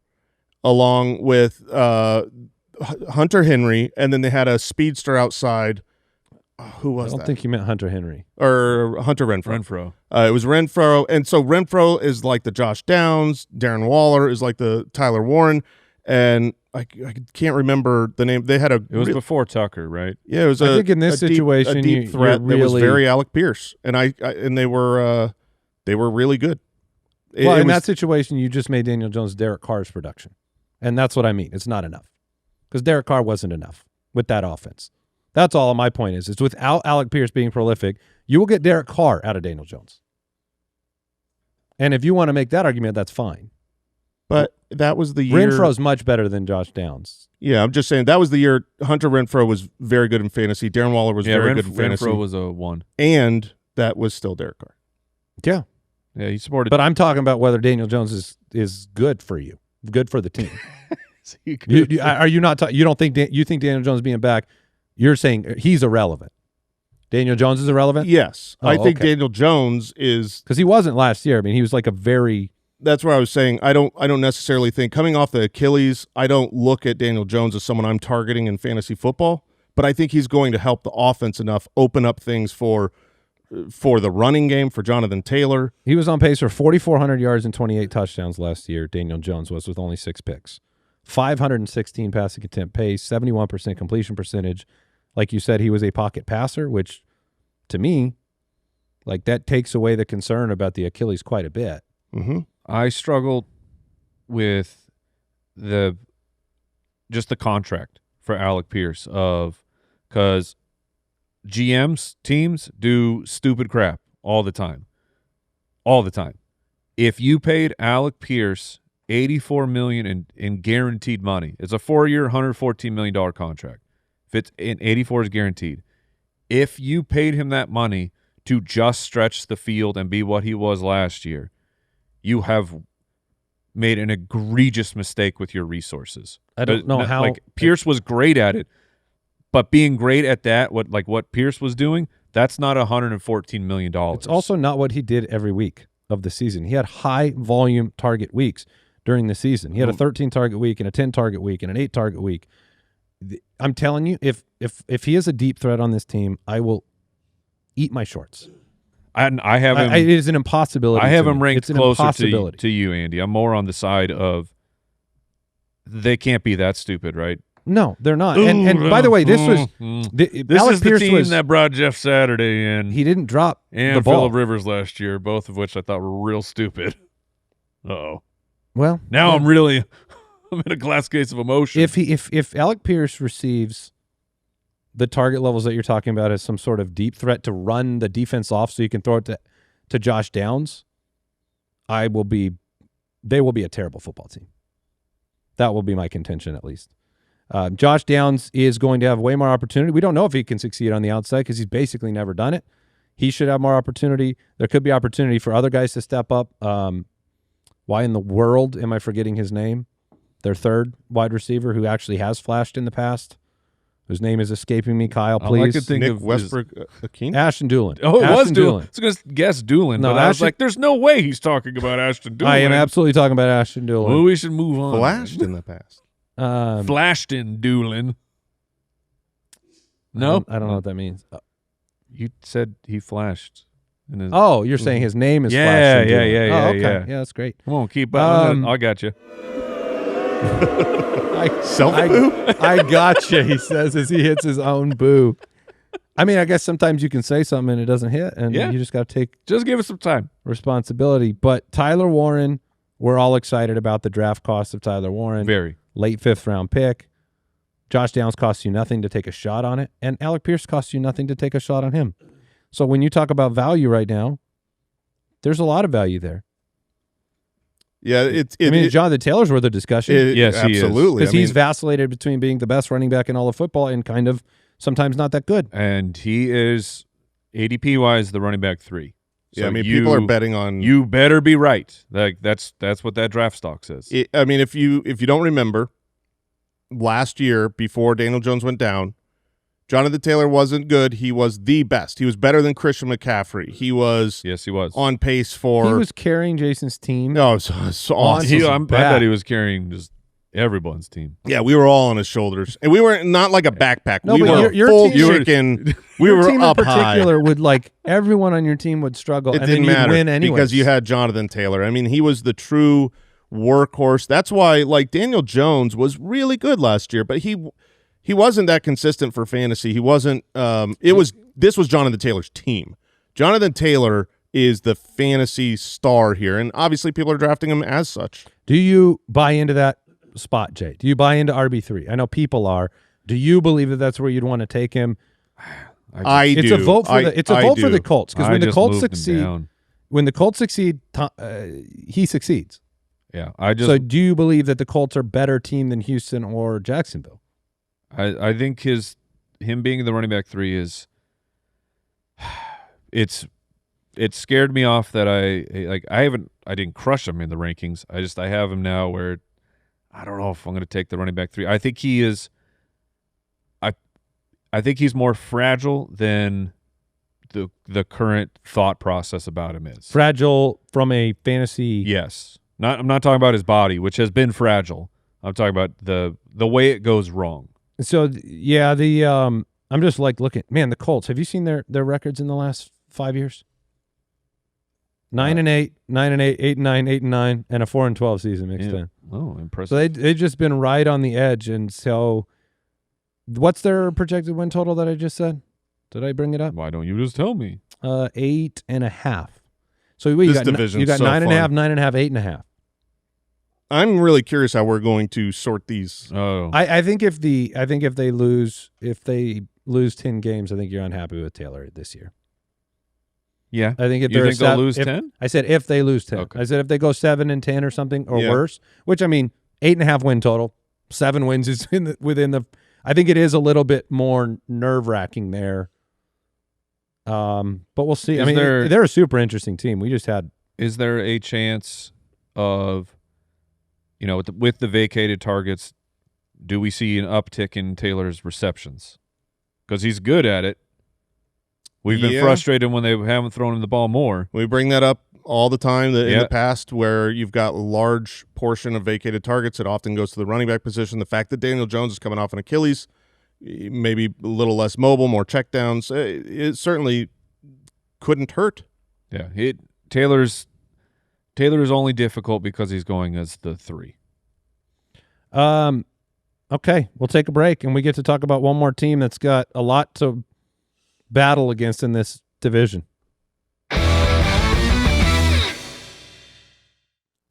along with Hunter Henry, and then they had a speedster outside. Who was that? I don't think you meant Hunter Henry. Or Hunter Renfrow. It was Renfrow, and so Renfrow is like the Josh Downs. Darren Waller is like the Tyler Warren, and I can't remember the name. They had It was before Tucker, right? Yeah, it was. I think in this situation, a deep threat that was very Alec Pierce, and they were really good. In that situation, you just made Daniel Jones Derek Carr's production, and that's what I mean. It's not enough because Derek Carr wasn't enough with that offense. That's all my point is. It's without Alec Pierce being prolific, you will get Derek Carr out of Daniel Jones. And if you want to make that argument, that's fine. But that was the year. Renfro's much better than Josh Downs. Yeah, I'm just saying that was the year Hunter Renfrow was very good in fantasy. Darren Waller was very good in fantasy. Renfrow was a 1. And that was still Derek Carr. Yeah. Yeah, he supported. But I'm talking about whether Daniel Jones is good for you, good for the team. Are you not? You don't think you think Daniel Jones being back? You're saying he's irrelevant. Daniel Jones is irrelevant? Yes. I think okay. Daniel Jones is... Because he wasn't last year. I mean, he was like a very that's where I was saying I don't necessarily think coming off the Achilles, I don't look at Daniel Jones as someone I'm targeting in fantasy football, but I think he's going to help the offense enough, open up things for the running game for Jonathan Taylor. He was on pace for 4,400 yards and 28 touchdowns last year. Daniel Jones was with only 6 picks, 516 passing attempt pace, 71% completion percentage. Like you said, he was a pocket passer, which to me, like that takes away the concern about the Achilles quite a bit. Mm-hmm. I struggled with just the contract for Alec Pierce because GMs, teams do stupid crap all the time. All the time. If you paid Alec Pierce $84 million in guaranteed money, it's a 4-year, $114 million contract. If it's in 84 is guaranteed. If you paid him that money to just stretch the field and be what he was last year, you have made an egregious mistake with your resources. I don't know how. Like Pierce was great at it, but being great at that, what Pierce was doing, that's not $114 million. It's also not what he did every week of the season. He had high volume target weeks during the season. He had a 13 target week and a 10 target week and an 8 target week. I'm telling you, if he is a deep threat on this team, I will eat my shorts. I have him. It is an impossibility. I have him ranked it's an closer to you, Andy. I'm more on the side of they can't be that stupid, right? No, they're not. And by the way, this was this Alec is Pierce the team was, that brought Jeff Saturday in. He didn't drop and the ball. Phillip Rivers last year, both of which I thought were real stupid. Uh-oh. Well, now I'm in a glass case of emotion. If Alec Pierce receives the target levels that you're talking about as some sort of deep threat to run the defense off so you can throw it to Josh Downs, they will be a terrible football team. That will be my contention, at least. Josh Downs is going to have way more opportunity. We don't know if he can succeed on the outside because he's basically never done it. He should have more opportunity. There could be opportunity for other guys to step up. Why in the world am I forgetting his name? Their third wide receiver who actually has flashed in the past, whose name is escaping me. Kyle, please. I could think Nick of Westbrook-Ikhine? Ashton Dulin. Oh, it was Dulin. I was going to guess Dulin, No, but I was like, there's no way he's talking about Ashton Dulin. I am absolutely talking about Ashton Dulin. Well, we should move on. Flashed in the past. Flashed in Dulin. No? I don't know what that means. You said he flashed. Oh, you're saying his name is Yeah, Flash. yeah, Oh, okay. yeah. Yeah, that's great. Come on, keep up. I got you. Self-boo? I gotcha, he says as he hits his own boo. I mean, I guess sometimes you can say something and it doesn't hit, and you just got to take Just give us some time. responsibility. But Tyler Warren, we're all excited about the draft cost of Tyler Warren. Very. Late 5th round pick. Josh Downs costs you nothing to take a shot on it, and Alec Pierce costs you nothing to take a shot on him. So when you talk about value right now, there's a lot of value there. Yeah, Jonathan Taylor's worth of discussion. Yes, he is. absolutely. Because he's vacillated between being the best running back in all of football and kind of sometimes not that good. And he is, ADP-wise, the running back 3. So yeah, I mean, people are betting on. You better be right. Like that's what that draft stock says. I mean, if you don't remember, last year before Daniel Jones went down, Jonathan Taylor wasn't good. He was the best. He was better than Christian McCaffrey. He was on pace for. He was carrying Jason's team. No, so awesome. I bet he was carrying just everyone's team. Yeah, we were all on his shoulders, and we were not like a backpack. No, we but were your full team, chicken. We your were team up in high. particular would everyone on your team would struggle, It and didn't then you'd matter win anyway because you had Jonathan Taylor. I mean, he was the true workhorse. That's why, Daniel Jones was really good last year, but he wasn't that consistent for fantasy. He wasn't. This was Jonathan Taylor's team. Jonathan Taylor is the fantasy star here, and obviously people are drafting him as such. Do you buy into that spot, Jay? Do you buy into RB3? I know people are. Do you believe that that's where you'd want to take him? I do. It's a vote for the Colts, because when the Colts succeed, he succeeds. Yeah, So do you believe that the Colts are a better team than Houston or Jacksonville? I think him being the running back 3 is it scared me off that I didn't crush him in the rankings. I have him now where I don't know if I'm going to take the running back 3. I think he is. I think he's more fragile than the current thought process about him is. Fragile from a fantasy. Yes. I'm not talking about his body, which has been fragile. I'm talking about the way it goes wrong. So yeah, I'm just like looking. Man, the Colts. Have you seen their records in the last 5 years? 9-8, 9-8, 8-9, 8-9, and a 4-12 season mixed in. Oh, impressive. So they've just been right on the edge. And so, what's their projected win total that I just said? Did I bring it up? Why don't you just tell me? 8.5. So you got 9.5, 9.5, 8.5. I'm really curious how we're going to sort these. Oh, I think if they lose 10 games, I think you're unhappy with Taylor this year. yeah. I think if You think they'll lose 10? I said if they lose 10. Okay. I said if they go 7-10 or something or worse, which I mean 8.5 win total, 7 wins is within the. I think it is a little bit more nerve-wracking there. But we'll see. They're a super interesting team. We just had. Is there a chance of, with the vacated targets, do we see an uptick in Taylor's receptions? Because he's good at it. We've been frustrated when they haven't thrown him the ball more. We bring that up all the time in the past where you've got a large portion of vacated targets. It often goes to the running back position. The fact that Daniel Jones is coming off an Achilles, maybe a little less mobile, more checkdowns, it certainly couldn't hurt. Yeah, Taylor's only difficult because he's going as the 3. Okay, we'll take a break, and we get to talk about one more team that's got a lot to battle against in this division.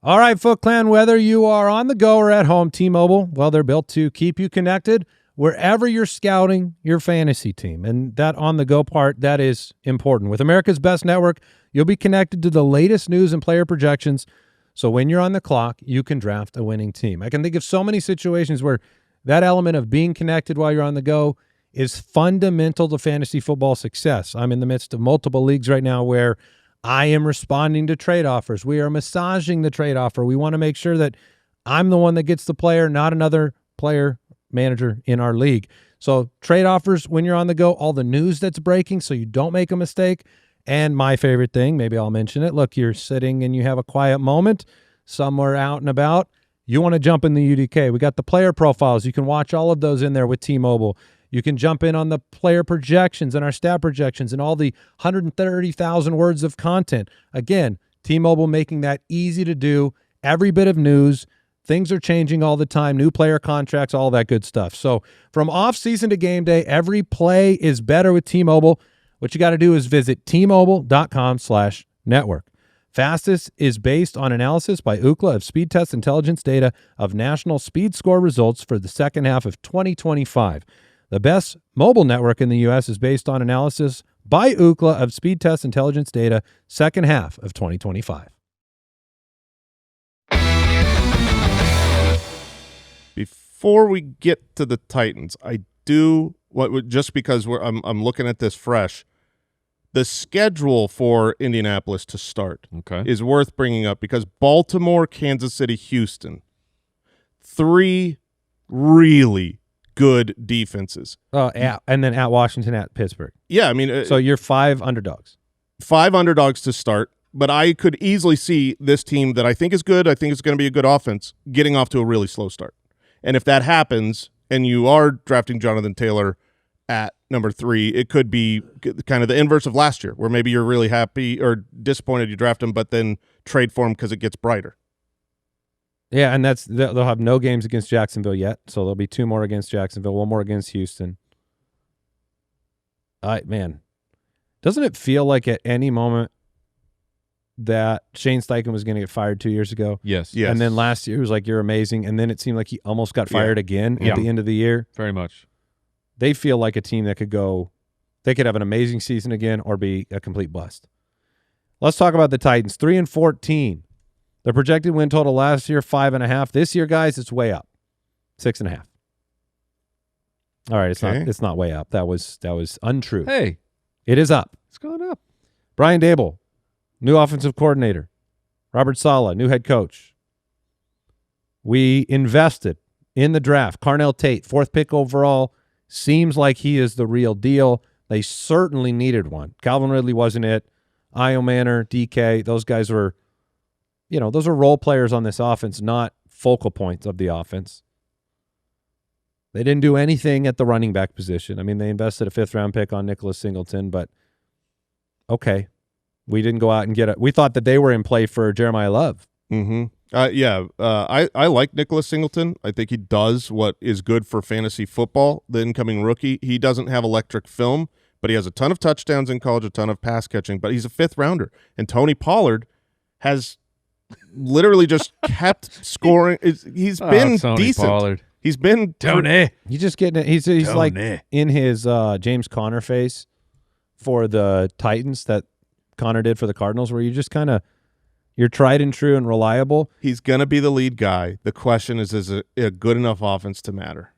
All right, Foot Clan, whether you are on the go or at home, T-Mobile, well, they're built to keep you connected wherever you're scouting your fantasy team. And that on-the-go part, that is important. With America's best network, you'll be connected to the latest news and player projections, so when you're on the clock, you can draft a winning team. I can think of so many situations where that element of being connected while you're on the go is fundamental to fantasy football success. I'm in the midst of multiple leagues right now where I am responding to trade offers. We are massaging the trade offer. We want to make sure that I'm the one that gets the player, not another player manager in our league. So trade offers when you're on the go, all the news that's breaking so you don't make a mistake. And my favorite thing, maybe I'll mention it. Look, you're sitting and you have a quiet moment somewhere out and about. You want to jump in the UDK. We got the player profiles. You can watch all of those in there with T-Mobile. You can jump in on the player projections and our stat projections and all the 130,000 words of content. Again, T-Mobile making that easy to do. Every bit of news. Things are changing all the time. New player contracts, all that good stuff. So from off-season to game day, every play is better with T-Mobile. What you got to do is visit T-Mobile.com/network. Fastest is based on analysis by Ookla of speed test intelligence data of national speed score results for the second half of 2025. The best mobile network in the U.S. is based on analysis by Ookla of speed test intelligence data second half of 2025. Before we get to the Titans, I do just because I'm looking at this fresh. The schedule for Indianapolis to start is worth bringing up because Baltimore, Kansas City, Houston, 3 really good defenses. And then at Washington, at Pittsburgh. Yeah, I mean, so you're 5 underdogs. 5 underdogs to start, but I could easily see this team that I think is good, I think it's going to be a good offense, getting off to a really slow start. And if that happens, and you are drafting Jonathan Taylor at number 3, it could be kind of the inverse of last year, where maybe you're really happy or disappointed you draft him, but then trade for him because it gets brighter. Yeah, and they'll have no games against Jacksonville yet, so there'll be 2 more against Jacksonville, 1 more against Houston. Man, doesn't it feel like at any moment that Shane Steichen was going to get fired 2 years ago? Yes. And then last year it was like, you're amazing, and then it seemed like he almost got fired again at the end of the year. Very much. They feel like a team that could have an amazing season again or be a complete bust. Let's talk about the Titans. 3-14. The projected win total last year, 5.5. This year, guys, it's way up. 6.5. All right, it's not way up. That was untrue. Hey. It is up. It's going up. Brian Daboll, new offensive coordinator. Robert Saleh, new head coach. We invested in the draft. Carnell Tate, 4th pick overall. Seems like he is the real deal. They certainly needed one. Calvin Ridley wasn't it. Io Manor, DK, those guys were, those are role players on this offense, not focal points of the offense. They didn't do anything at the running back position. I mean, they invested a 5th-round pick on Nicholas Singleton, but okay. We didn't go out and get it. We thought that they were in play for Jeremiah Love. Mm-hmm. I like Nicholas Singleton. I think he does what is good for fantasy football. The incoming rookie, he doesn't have electric film, but he has a ton of touchdowns in college, a ton of pass catching, but he's a 5th-rounder. And Tony Pollard has literally just kept scoring. He's been Tony decent. Pollard. He's been Tony. He's just getting it. He's like in his James Conner face for the Titans that Conner did for the Cardinals, where you just kind of you're tried and true and reliable. He's going to be the lead guy. The question is it a good enough offense to matter?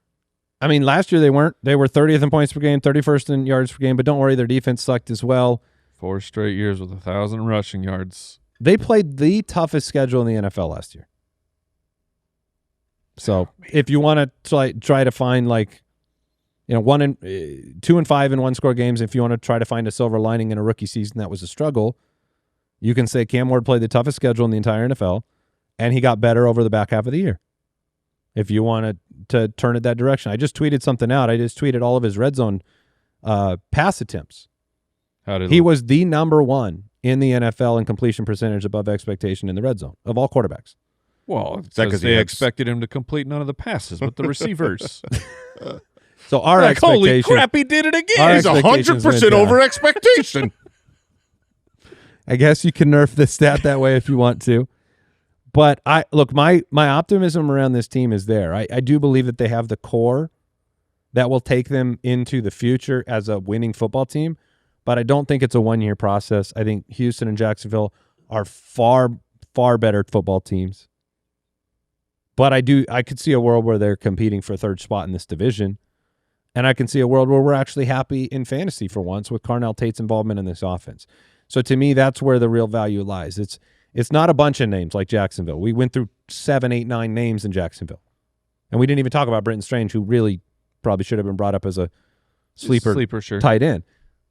I mean, last year they weren't. They were 30th in points per game, 31st in yards per game, but don't worry, their defense sucked as well. 4 straight years with 1,000 rushing yards. They played the toughest schedule in the NFL last year. So if you want to try to find 2 and 5 in 1-score games, if you want to try to find a silver lining in a rookie season that was a struggle, you can say Cam Ward played the toughest schedule in the entire NFL, and he got better over the back half of the year. If you wanted to turn it that direction. I just tweeted something out. I just tweeted all of his red zone pass attempts. He was the number 1 in the NFL in completion percentage above expectation in the red zone of all quarterbacks. Well, because they expected him to complete none of the passes with the receivers. So our expectation, holy crap, he did it again. He's 100% over expectation. I guess you can nerf the stat that way if you want to. But my optimism around this team is there. I do believe that they have the core that will take them into the future as a winning football team. But I don't think it's a one-year process. I think Houston and Jacksonville are far, far better football teams. But I could see a world where they're competing for 3rd spot in this division. And I can see a world where we're actually happy in fantasy for once with Carnell Tate's involvement in this offense. So to me, that's where the real value lies. It's not a bunch of names like Jacksonville. We went through 7, 8, 9 names in Jacksonville. And we didn't even talk about Brenton Strange, who really probably should have been brought up as a sleeper sure. tight end.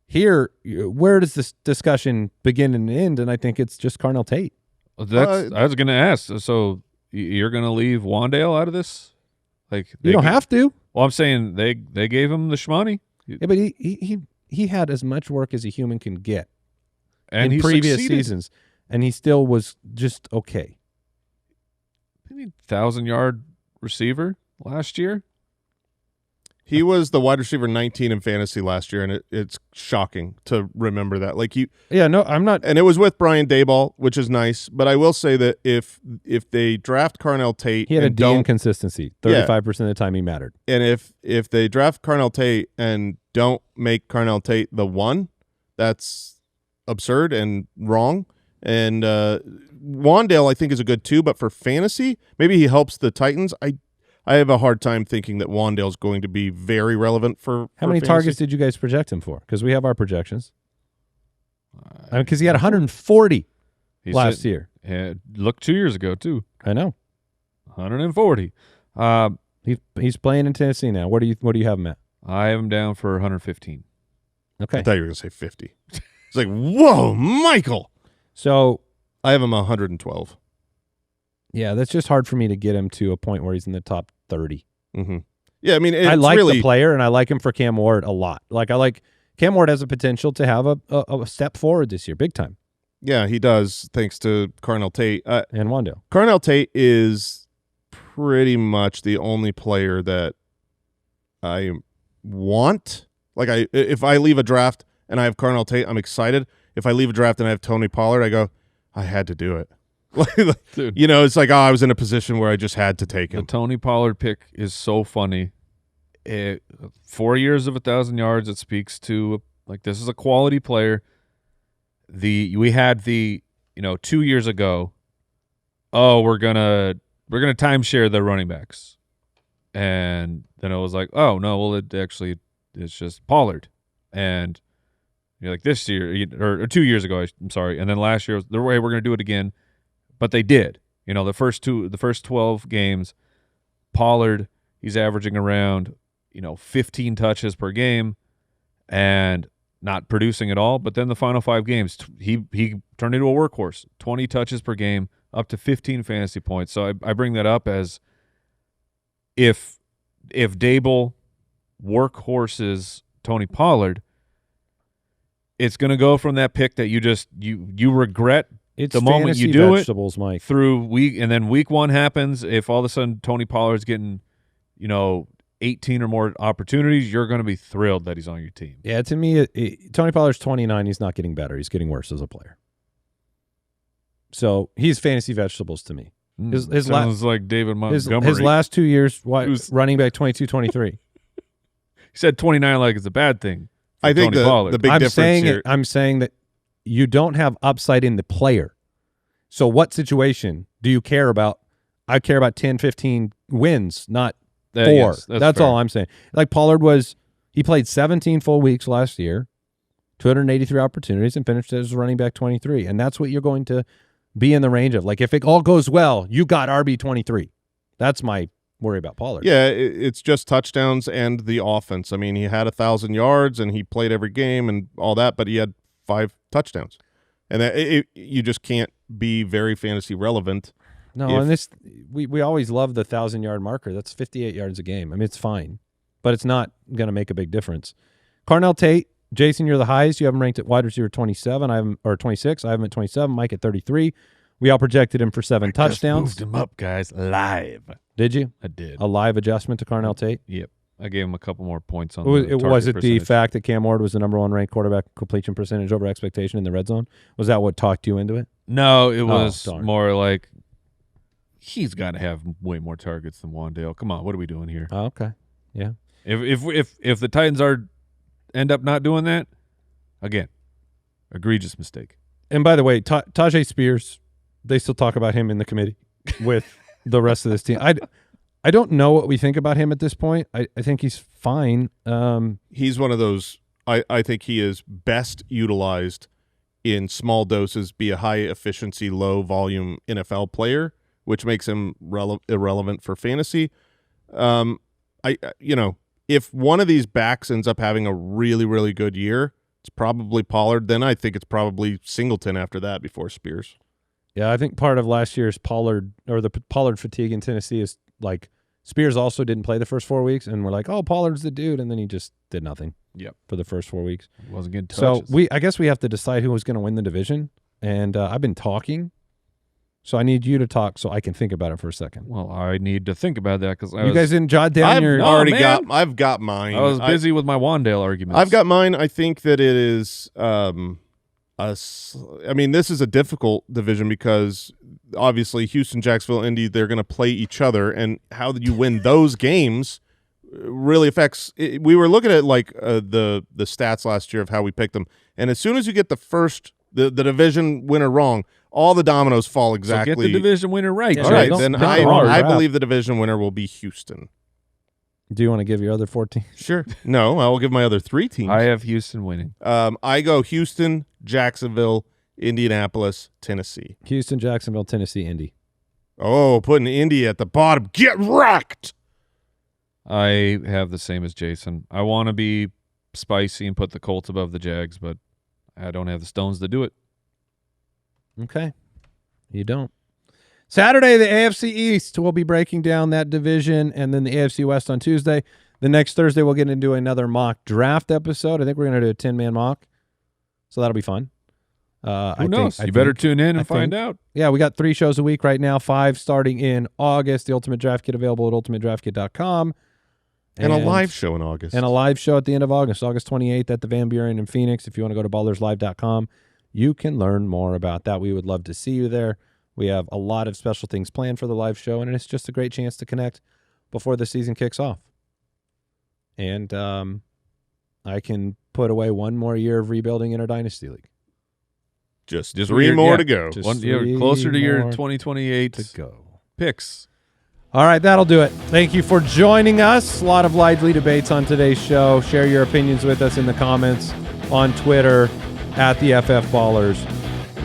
Here, where does this discussion begin and end? And I think it's just Carnell Tate. I was going to ask. So you're going to leave Wandale out of this? You don't have to. Well, I'm saying they gave him the shmoney. Yeah, but he had as much work as a human can get and in previous seasons, and he still was just okay. 1,000-yard receiver last year. He was the wide receiver 19 in fantasy last year, and it's shocking to remember that. I'm not. And it was with Brian Daboll, which is nice. But I will say that if they draft Carnell Tate, he had a D inconsistency. 35% of the time he mattered. And if they draft Carnell Tate and don't make Carnell Tate the 1, that's absurd and wrong. And Wandale, I think, is a good 2, but for fantasy, maybe he helps the Titans. I have a hard time thinking that Wandale's going to be very relevant for How many fantasy. targets did you guys project him for? Because we have our projections. Because he had 140 last year. Look, 2 years ago, too. I know. 140. He's playing in Tennessee now. What do you have him at? I have him down for 115. Okay. I thought you were going to say 50. It's like, whoa, Michael. So I have him 112. Yeah, that's just hard for me to get him to a point where he's in the top 30. Mm-hmm. Yeah, I mean, I like the player, and I like him for Cam Ward a lot. Cam Ward has a potential to have a step forward this year, big time. Yeah, he does, thanks to Carnell Tate. And Wandale. Carnell Tate is pretty much the only player that I want. If I leave a draft and I have Carnell Tate, I'm excited. If I leave a draft and I have Tony Pollard, I go, I had to do it. Dude. It's like, I was in a position where I just had to take him. The Tony Pollard pick is so funny. 4 years of 1,000 yards, it speaks to this is a quality player. We had 2 years ago, we're gonna timeshare the running backs, and then it was like, oh no, well it's just Pollard, and you're like, this year or 2 years ago, I'm sorry, and then last year was the way we're gonna do it again. But they did. The first 12 games, Pollard, he's averaging around, 15 touches per game and not producing at all. But then the final 5 games, he turned into a workhorse. 20 touches per game, up to 15 fantasy points. So I bring that up as if Dable workhorses Tony Pollard, it's going to go from that pick that you regret the moment you do it Mike. through week, and then week 1 happens. If all of a sudden Tony Pollard's getting, 18 or more opportunities, you're going to be thrilled that he's on your team. Yeah, to me, Tony Pollard's 29. He's not getting better. He's getting worse as a player. So he's fantasy vegetables to me. His sounds like David Montgomery. His last 2 years, running back 22, 23. He said 29 like it's a bad thing. I think the big difference here. I'm saying that you don't have upside in the player. So what situation do you care about? I care about 10, 15 wins, not 4. Yes, that's fair. all I'm saying. Like Pollard he played 17 full weeks last year, 283 opportunities, and finished as running back 23. And that's what you're going to be in the range of. Like if it all goes well, you got RB 23. That's my worry about Pollard. Yeah, it's just touchdowns and the offense. I mean, he had 1,000 yards and he played every game and all that, but he had 5 touchdowns. And you just can't be very fantasy relevant. No, and this we always love the 1,000-yard marker. That's 58 yards a game. I mean, it's fine, but it's not going to make a big difference. Carnell Tate, Jason, you're the highest. You have him ranked at wide receiver 27. Or 26. I have him at 27. Mike at 33. We all projected him for 7 touchdowns. Just moved him up, guys, live. Did you? I did. A live adjustment to Carnell Tate? Yep. I gave him a couple more points on Was it the fact that Cam Ward was the number 1 ranked quarterback completion percentage over expectation in the red zone? Was that what talked you into it? No, it was more like he's got to have way more targets than Wandale. Come on, what are we doing here? Oh, okay. Yeah. If the Titans end up not doing that, again, egregious mistake. And by the way, Tajay Spears, they still talk about him in the committee with the rest of this team. I don't know what we think about him at this point. I think he's fine. He's one of those, I think he is best utilized in small doses, be a high efficiency, low volume NFL player, which makes him irrelevant for fantasy. If one of these backs ends up having a really, really good year, it's probably Pollard. Then I think it's probably Singleton after that before Spears. Yeah, I think part of last year's Pollard fatigue in Tennessee is like Spears also didn't play the first 4 weeks, and we're like, oh, Pollard's the dude, and then he just did nothing. Yep. For the first 4 weeks. He wasn't getting touches. So I guess we have to decide who was going to win the division, and I've been talking, so I need you to talk so I can think about it for a second. Well, I need to think about that because you guys didn't jot down I've got mine. I was busy with my Wandale arguments. I've got mine. I think that it is this is a difficult division because obviously Houston, Jacksonville, Indy, they're going to play each other, and how you win those games really affects. We were looking at like the stats last year of how we picked them, and as soon as you get the division winner wrong, all the dominoes fall exactly. So get the division winner right. Yeah, all right, then I believe the division winner will be Houston. Do you want to give your other 4 teams? Sure. No, I will give my other 3 teams. I have Houston winning. I go Houston, Jacksonville, Indianapolis, Tennessee. Houston, Jacksonville, Tennessee, Indy. Oh, putting Indy at the bottom. Get wrecked. I have the same as Jason. I want to be spicy and put the Colts above the Jags, but I don't have the stones to do it. Okay. You don't. Saturday, the AFC East. We'll be breaking down that division, and then the AFC West on Tuesday. The next Thursday, we'll get into another mock draft episode. I think we're going to do a 10-man mock, so that'll be fun. Who knows? You better tune in and find out. Yeah, we got 3 shows a week right now, 5 starting in August. The Ultimate Draft Kit available at ultimatedraftkit.com. And a live show in August. And a live show at the end of August 28th at the Van Buren in Phoenix. If you want to go to ballerslive.com, you can learn more about that. We would love to see you there. We have a lot of special things planned for the live show, and it's just a great chance to connect before the season kicks off. And I can put away 1 more year of rebuilding in our Dynasty League. Just 3 more to go. One year closer to your 2028 to go. Picks. All right, that'll do it. Thank you for joining us. A lot of lively debates on today's show. Share your opinions with us in the comments on Twitter at the FF Ballers.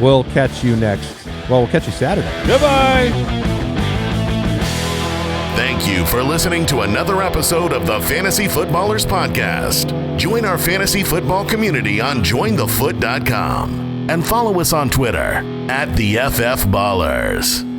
We'll catch you we'll catch you Saturday. Goodbye. Thank you for listening to another episode of the Fantasy Footballers Podcast. Join our fantasy football community on jointhefoot.com. and follow us on Twitter @TheFFBallers.